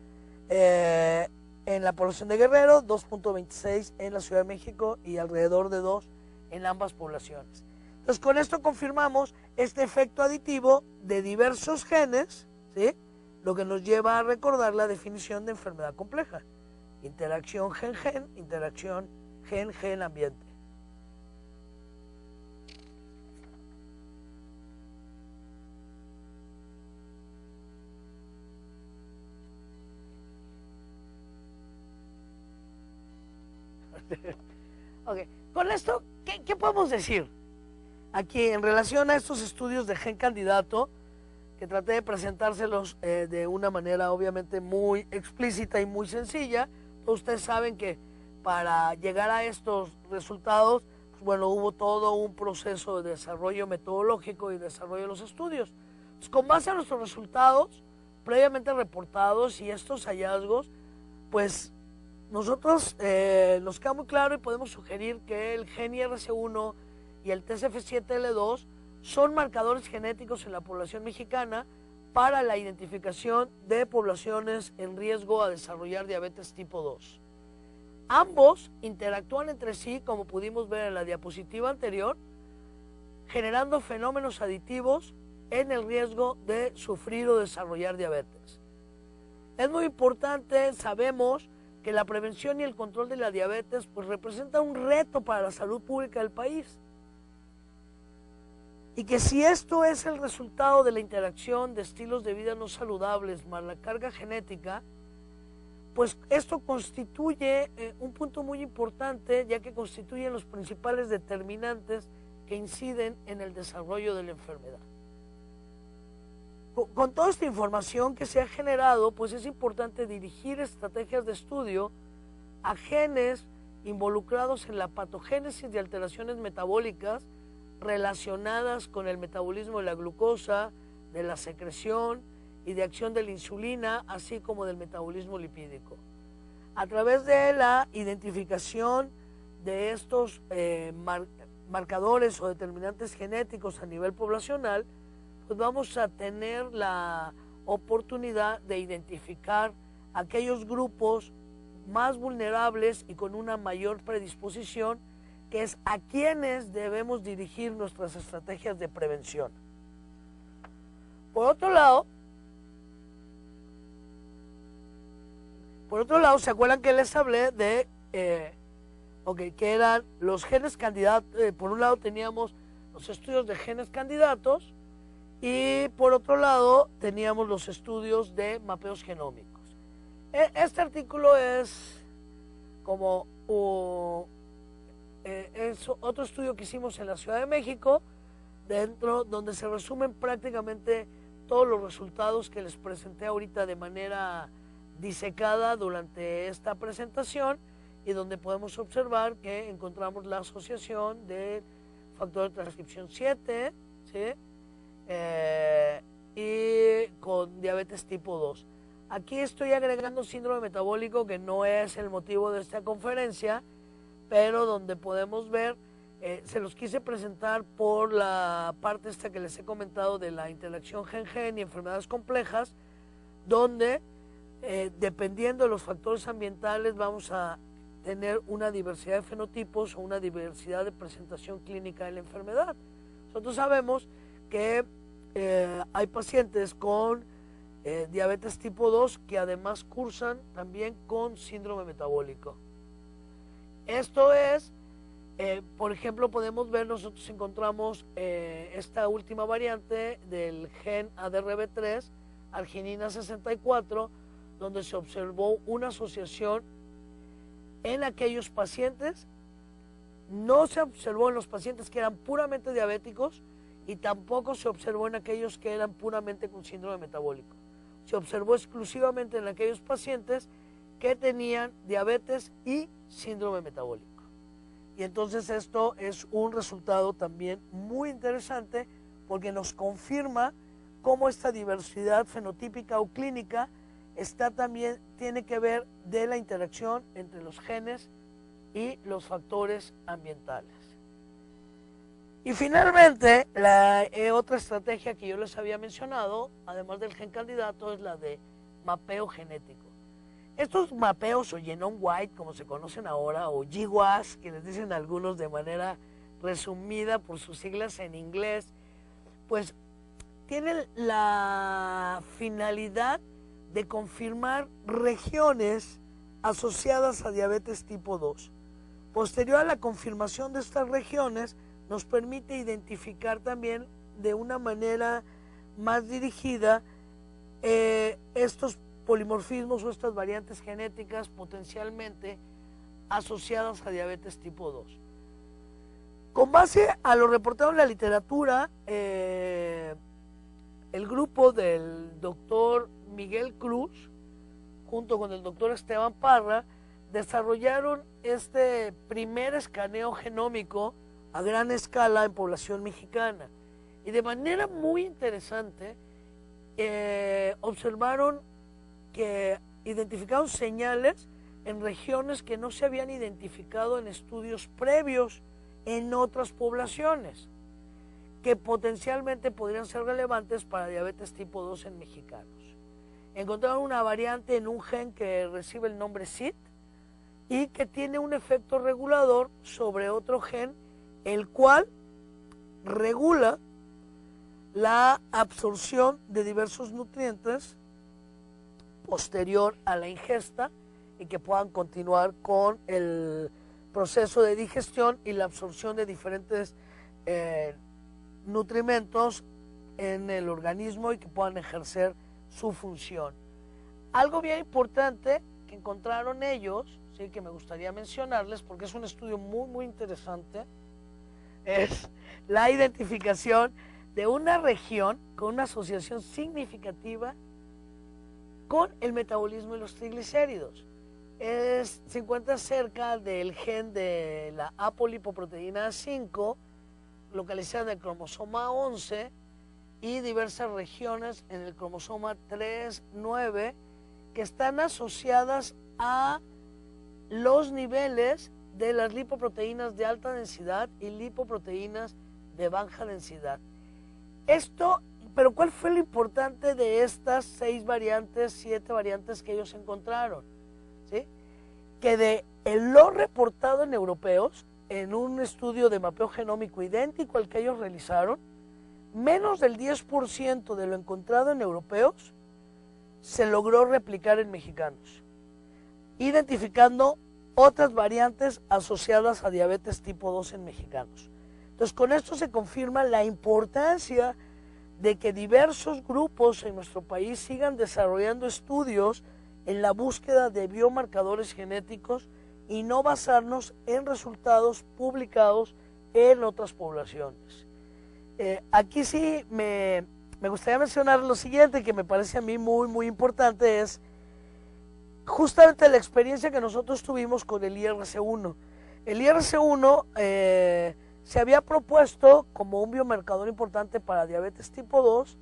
en la población de Guerrero, 2.26 en la Ciudad de México y alrededor de 2 en ambas poblaciones. Entonces, con esto confirmamos este efecto aditivo de diversos genes, ¿sí? Lo que nos lleva a recordar la definición de enfermedad compleja. Interacción gen-gen, interacción gen-gen-ambiente. Ok, con esto, ¿qué podemos decir? Aquí, en relación a estos estudios de gen candidato, que traté de presentárselos de una manera obviamente muy explícita y muy sencilla, pues ustedes saben que para llegar a estos resultados, pues bueno, hubo todo un proceso de desarrollo metodológico y desarrollo de los estudios. Entonces, con base a nuestros resultados previamente reportados y estos hallazgos, pues nosotros nos queda muy claro y podemos sugerir que el gen IRC1 y el TCF7L2 son marcadores genéticos en la población mexicana para la identificación de poblaciones en riesgo a desarrollar diabetes tipo 2. Ambos interactúan entre sí, como pudimos ver en la diapositiva anterior, generando fenómenos aditivos en el riesgo de sufrir o desarrollar diabetes. Es muy importante, sabemos que la prevención y el control de la diabetes pues representa un reto para la salud pública del país. Y que si esto es el resultado de la interacción de estilos de vida no saludables más la carga genética, pues esto constituye un punto muy importante, ya que constituyen los principales determinantes que inciden en el desarrollo de la enfermedad. Con toda esta información que se ha generado, pues es importante dirigir estrategias de estudio a genes involucrados en la patogénesis de alteraciones metabólicas relacionadas con el metabolismo de la glucosa, de la secreción y de acción de la insulina, así como del metabolismo lipídico. A través de la identificación de estos marcadores o determinantes genéticos a nivel poblacional, pues vamos a tener la oportunidad de identificar aquellos grupos más vulnerables y con una mayor predisposición, que es a quienes debemos dirigir nuestras estrategias de prevención. Por otro lado, ¿se acuerdan que les hablé de que eran los genes candidatos? Por un lado teníamos los estudios de genes candidatos y por otro lado teníamos los estudios de mapeos genómicos. Este artículo es como es otro estudio que hicimos en la Ciudad de México, donde se resumen prácticamente todos los resultados que les presenté ahorita de manera disecada durante esta presentación, y donde podemos observar que encontramos la asociación del factor de transcripción 7, ¿sí? Y con diabetes tipo 2. Aquí estoy agregando síndrome metabólico, que no es el motivo de esta conferencia, pero donde podemos ver, se los quise presentar por la parte esta que les he comentado de la interacción gen-gen y enfermedades complejas, donde dependiendo de los factores ambientales vamos a tener una diversidad de fenotipos o una diversidad de presentación clínica de la enfermedad. Nosotros sabemos que hay pacientes con diabetes tipo 2 que además cursan también con síndrome metabólico. Esto es, por ejemplo, podemos ver, nosotros encontramos esta última variante del gen ADRB3, arginina 64, donde se observó una asociación en aquellos pacientes. No se observó en los pacientes que eran puramente diabéticos y tampoco se observó en aquellos que eran puramente con síndrome metabólico. Se observó exclusivamente en aquellos pacientes que tenían diabetes y síndrome metabólico. Y entonces esto es un resultado también muy interesante, porque nos confirma cómo esta diversidad fenotípica o clínica tiene que ver de la interacción entre los genes y los factores ambientales. Y finalmente, la otra estrategia que yo les había mencionado, además del gen candidato, es la de mapeo genético. Estos mapeos, o genome wide, como se conocen ahora, o GWAS, que les dicen algunos de manera resumida por sus siglas en inglés, pues tienen la finalidad de confirmar regiones asociadas a diabetes tipo 2. Posterior a la confirmación de estas regiones, nos permite identificar también de una manera más dirigida estos polimorfismos o estas variantes genéticas potencialmente asociadas a diabetes tipo 2. Con base a lo reportado en la literatura, el grupo del doctor Miguel Cruz, junto con el doctor Esteban Parra, desarrollaron este primer escaneo genómico a gran escala en población mexicana. Y de manera muy interesante, observaron que identificaron señales en regiones que no se habían identificado en estudios previos en otras poblaciones, que potencialmente podrían ser relevantes para diabetes tipo 2 en mexicanos. Encontraron una variante en un gen que recibe el nombre SIT y que tiene un efecto regulador sobre otro gen, el cual regula la absorción de diversos nutrientes posterior a la ingesta y que puedan continuar con el proceso de digestión y la absorción de diferentes nutrimentos en el organismo y que puedan ejercer su función. Algo bien importante que encontraron ellos, ¿sí?, que me gustaría mencionarles porque es un estudio muy interesante, es la identificación de una región con una asociación significativa con el metabolismo y los triglicéridos. Se encuentra cerca del gen de la apolipoproteína 5, localizada en el cromosoma 11, y diversas regiones en el cromosoma 3, 9, que están asociadas a los niveles de las lipoproteínas de alta densidad y lipoproteínas de baja densidad. Pero ¿cuál fue lo importante de estas 7 variantes que ellos encontraron? ¿Sí? Que de lo reportado en europeos, en un estudio de mapeo genómico idéntico al que ellos realizaron, menos del 10% de lo encontrado en europeos se logró replicar en mexicanos, identificando otras variantes asociadas a diabetes tipo 2 en mexicanos. Entonces, con esto se confirma la importancia de que diversos grupos en nuestro país sigan desarrollando estudios en la búsqueda de biomarcadores genéticos y no basarnos en resultados publicados en otras poblaciones. Aquí sí me gustaría mencionar lo siguiente, que me parece a mí muy importante, es justamente la experiencia que nosotros tuvimos con el IRC1. El IRC1 se había propuesto como un biomarcador importante para diabetes tipo 2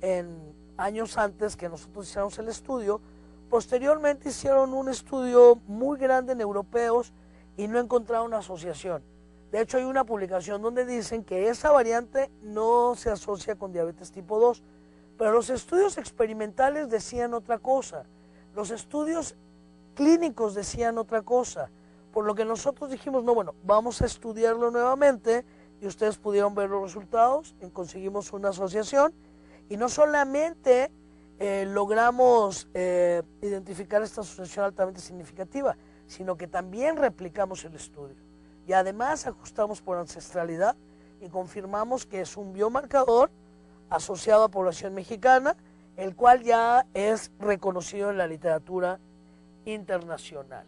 en años antes que nosotros hiciéramos el estudio. Posteriormente hicieron un estudio muy grande en europeos y no encontraron una asociación. De hecho, hay una publicación donde dicen que esa variante no se asocia con diabetes tipo 2, pero los estudios experimentales decían otra cosa, los estudios clínicos decían otra cosa, por lo que nosotros dijimos, no, bueno, vamos a estudiarlo nuevamente, y ustedes pudieron ver los resultados, y conseguimos una asociación, y no solamente logramos identificar esta asociación altamente significativa, sino que también replicamos el estudio. Y además ajustamos por ancestralidad y confirmamos que es un biomarcador asociado a población mexicana, el cual ya es reconocido en la literatura internacional.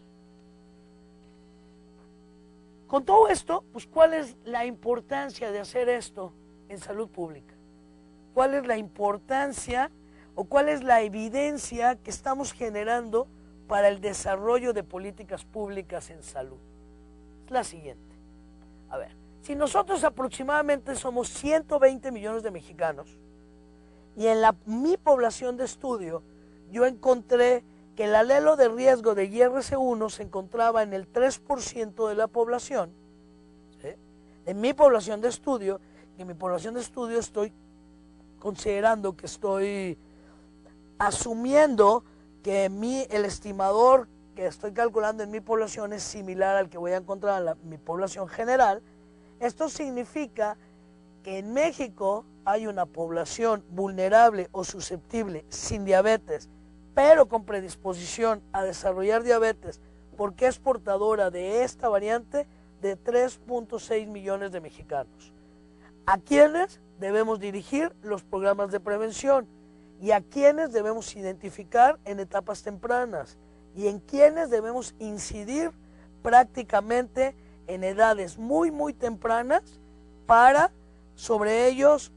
Con todo esto, pues, ¿cuál es la importancia de hacer esto en salud pública? ¿Cuál es la importancia o cuál es la evidencia que estamos generando para el desarrollo de políticas públicas en salud? Es la siguiente. A ver, si nosotros aproximadamente somos 120 millones de mexicanos y en mi población de estudio yo encontré que el alelo de riesgo de IRC1 se encontraba en el 3% de la población, ¿sí?, en mi población de estudio, y en mi población de estudio estoy considerando que estoy asumiendo que el estimador que estoy calculando en mi población es similar al que voy a encontrar en mi población general. Esto significa que en México hay una población vulnerable o susceptible sin diabetes, pero con predisposición a desarrollar diabetes porque es portadora de esta variante, de 3.6 millones de mexicanos. ¿A quiénes debemos dirigir los programas de prevención? ¿Y a quiénes debemos identificar en etapas tempranas? ¿Y en quiénes debemos incidir prácticamente en edades muy, muy tempranas para sobre ellos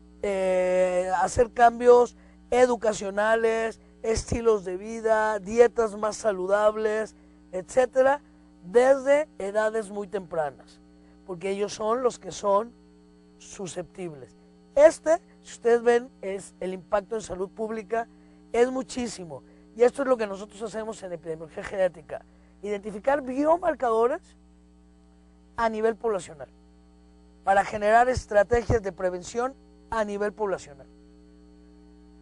hacer cambios educacionales, estilos de vida, dietas más saludables, etcétera, desde edades muy tempranas, porque ellos son los que son susceptibles. Si ustedes ven, es el impacto en salud pública es muchísimo, y esto es lo que nosotros hacemos en epidemiología genética, identificar biomarcadores a nivel poblacional para generar estrategias de prevención a nivel poblacional.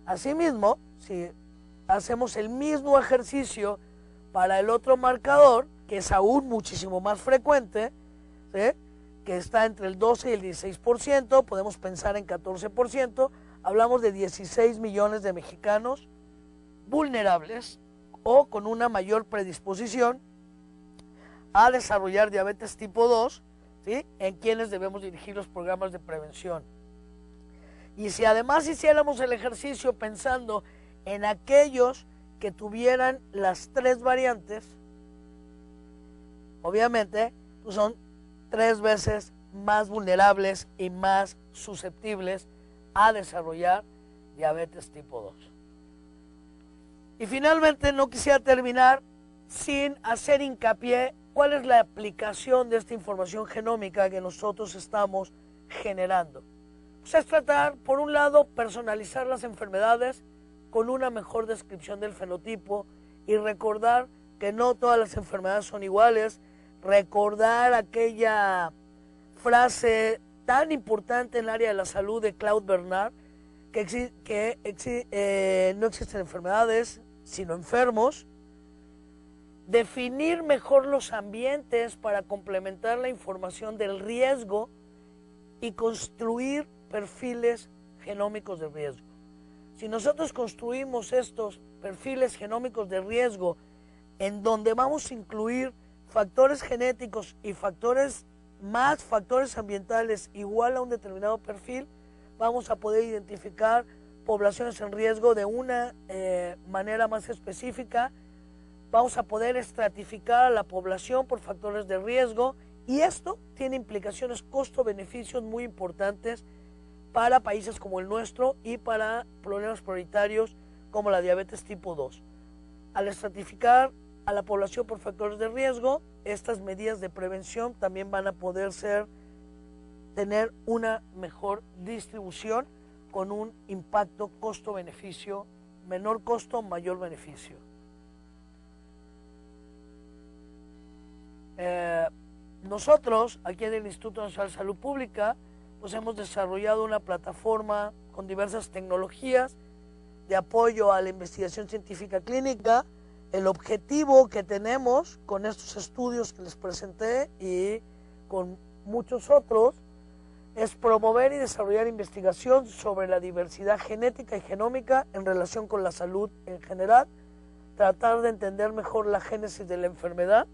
Asimismo, si hacemos el mismo ejercicio para el otro marcador, que es aún muchísimo más frecuente, ¿sí?, que está entre el 12 y el 16%, podemos pensar en 14%, hablamos de 16 millones de mexicanos vulnerables o con una mayor predisposición a desarrollar diabetes tipo 2, ¿sí?, en quienes debemos dirigir los programas de prevención. Y si además hiciéramos el ejercicio pensando en aquellos que tuvieran las 3 variantes, obviamente pues son 3 veces más vulnerables y más susceptibles a desarrollar diabetes tipo 2. Y finalmente no quisiera terminar sin hacer hincapié cuál es la aplicación de esta información genómica que nosotros estamos generando. Pues es tratar, por un lado, personalizar las enfermedades con una mejor descripción del fenotipo y recordar que no todas las enfermedades son iguales, recordar aquella frase tan importante en el área de la salud de Claude Bernard, que no existen enfermedades, sino enfermos. Definir mejor los ambientes para complementar la información del riesgo y construir perfiles genómicos de riesgo. Si nosotros construimos estos perfiles genómicos de riesgo en donde vamos a incluir factores genéticos y factores ambientales igual a un determinado perfil, vamos a poder identificar poblaciones en riesgo de una manera más específica, vamos a poder estratificar a la población por factores de riesgo, y esto tiene implicaciones costo-beneficios muy importantes para países como el nuestro y para problemas prioritarios como la diabetes tipo 2. Al estratificar a la población por factores de riesgo, estas medidas de prevención también van a poder tener una mejor distribución con un impacto costo-beneficio, menor costo, mayor beneficio. Nosotros, aquí en el Instituto Nacional de Salud Pública, pues hemos desarrollado una plataforma con diversas tecnologías de apoyo a la investigación científica clínica. El objetivo que tenemos con estos estudios que les presenté y con muchos otros es promover y desarrollar investigación sobre la diversidad genética y genómica en relación con la salud en general, tratar de entender mejor la génesis de la enfermedad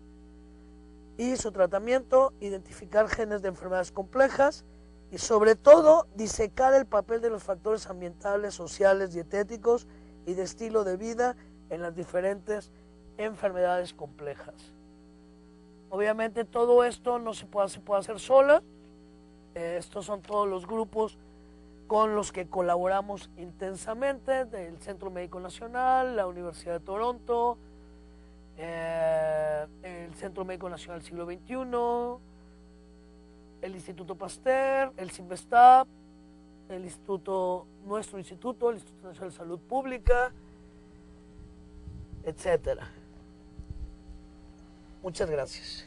y su tratamiento, identificar genes de enfermedades complejas y sobre todo disecar el papel de los factores ambientales, sociales, dietéticos y de estilo de vida en las diferentes enfermedades complejas. Obviamente todo esto no se puede hacer sola. Estos son todos los grupos con los que colaboramos intensamente, del Centro Médico Nacional, la Universidad de Toronto, el Centro Médico Nacional del Siglo XXI, el Instituto Pasteur, el CIMBESTAB, nuestro instituto, el Instituto Nacional de Salud Pública, etcétera. Muchas gracias.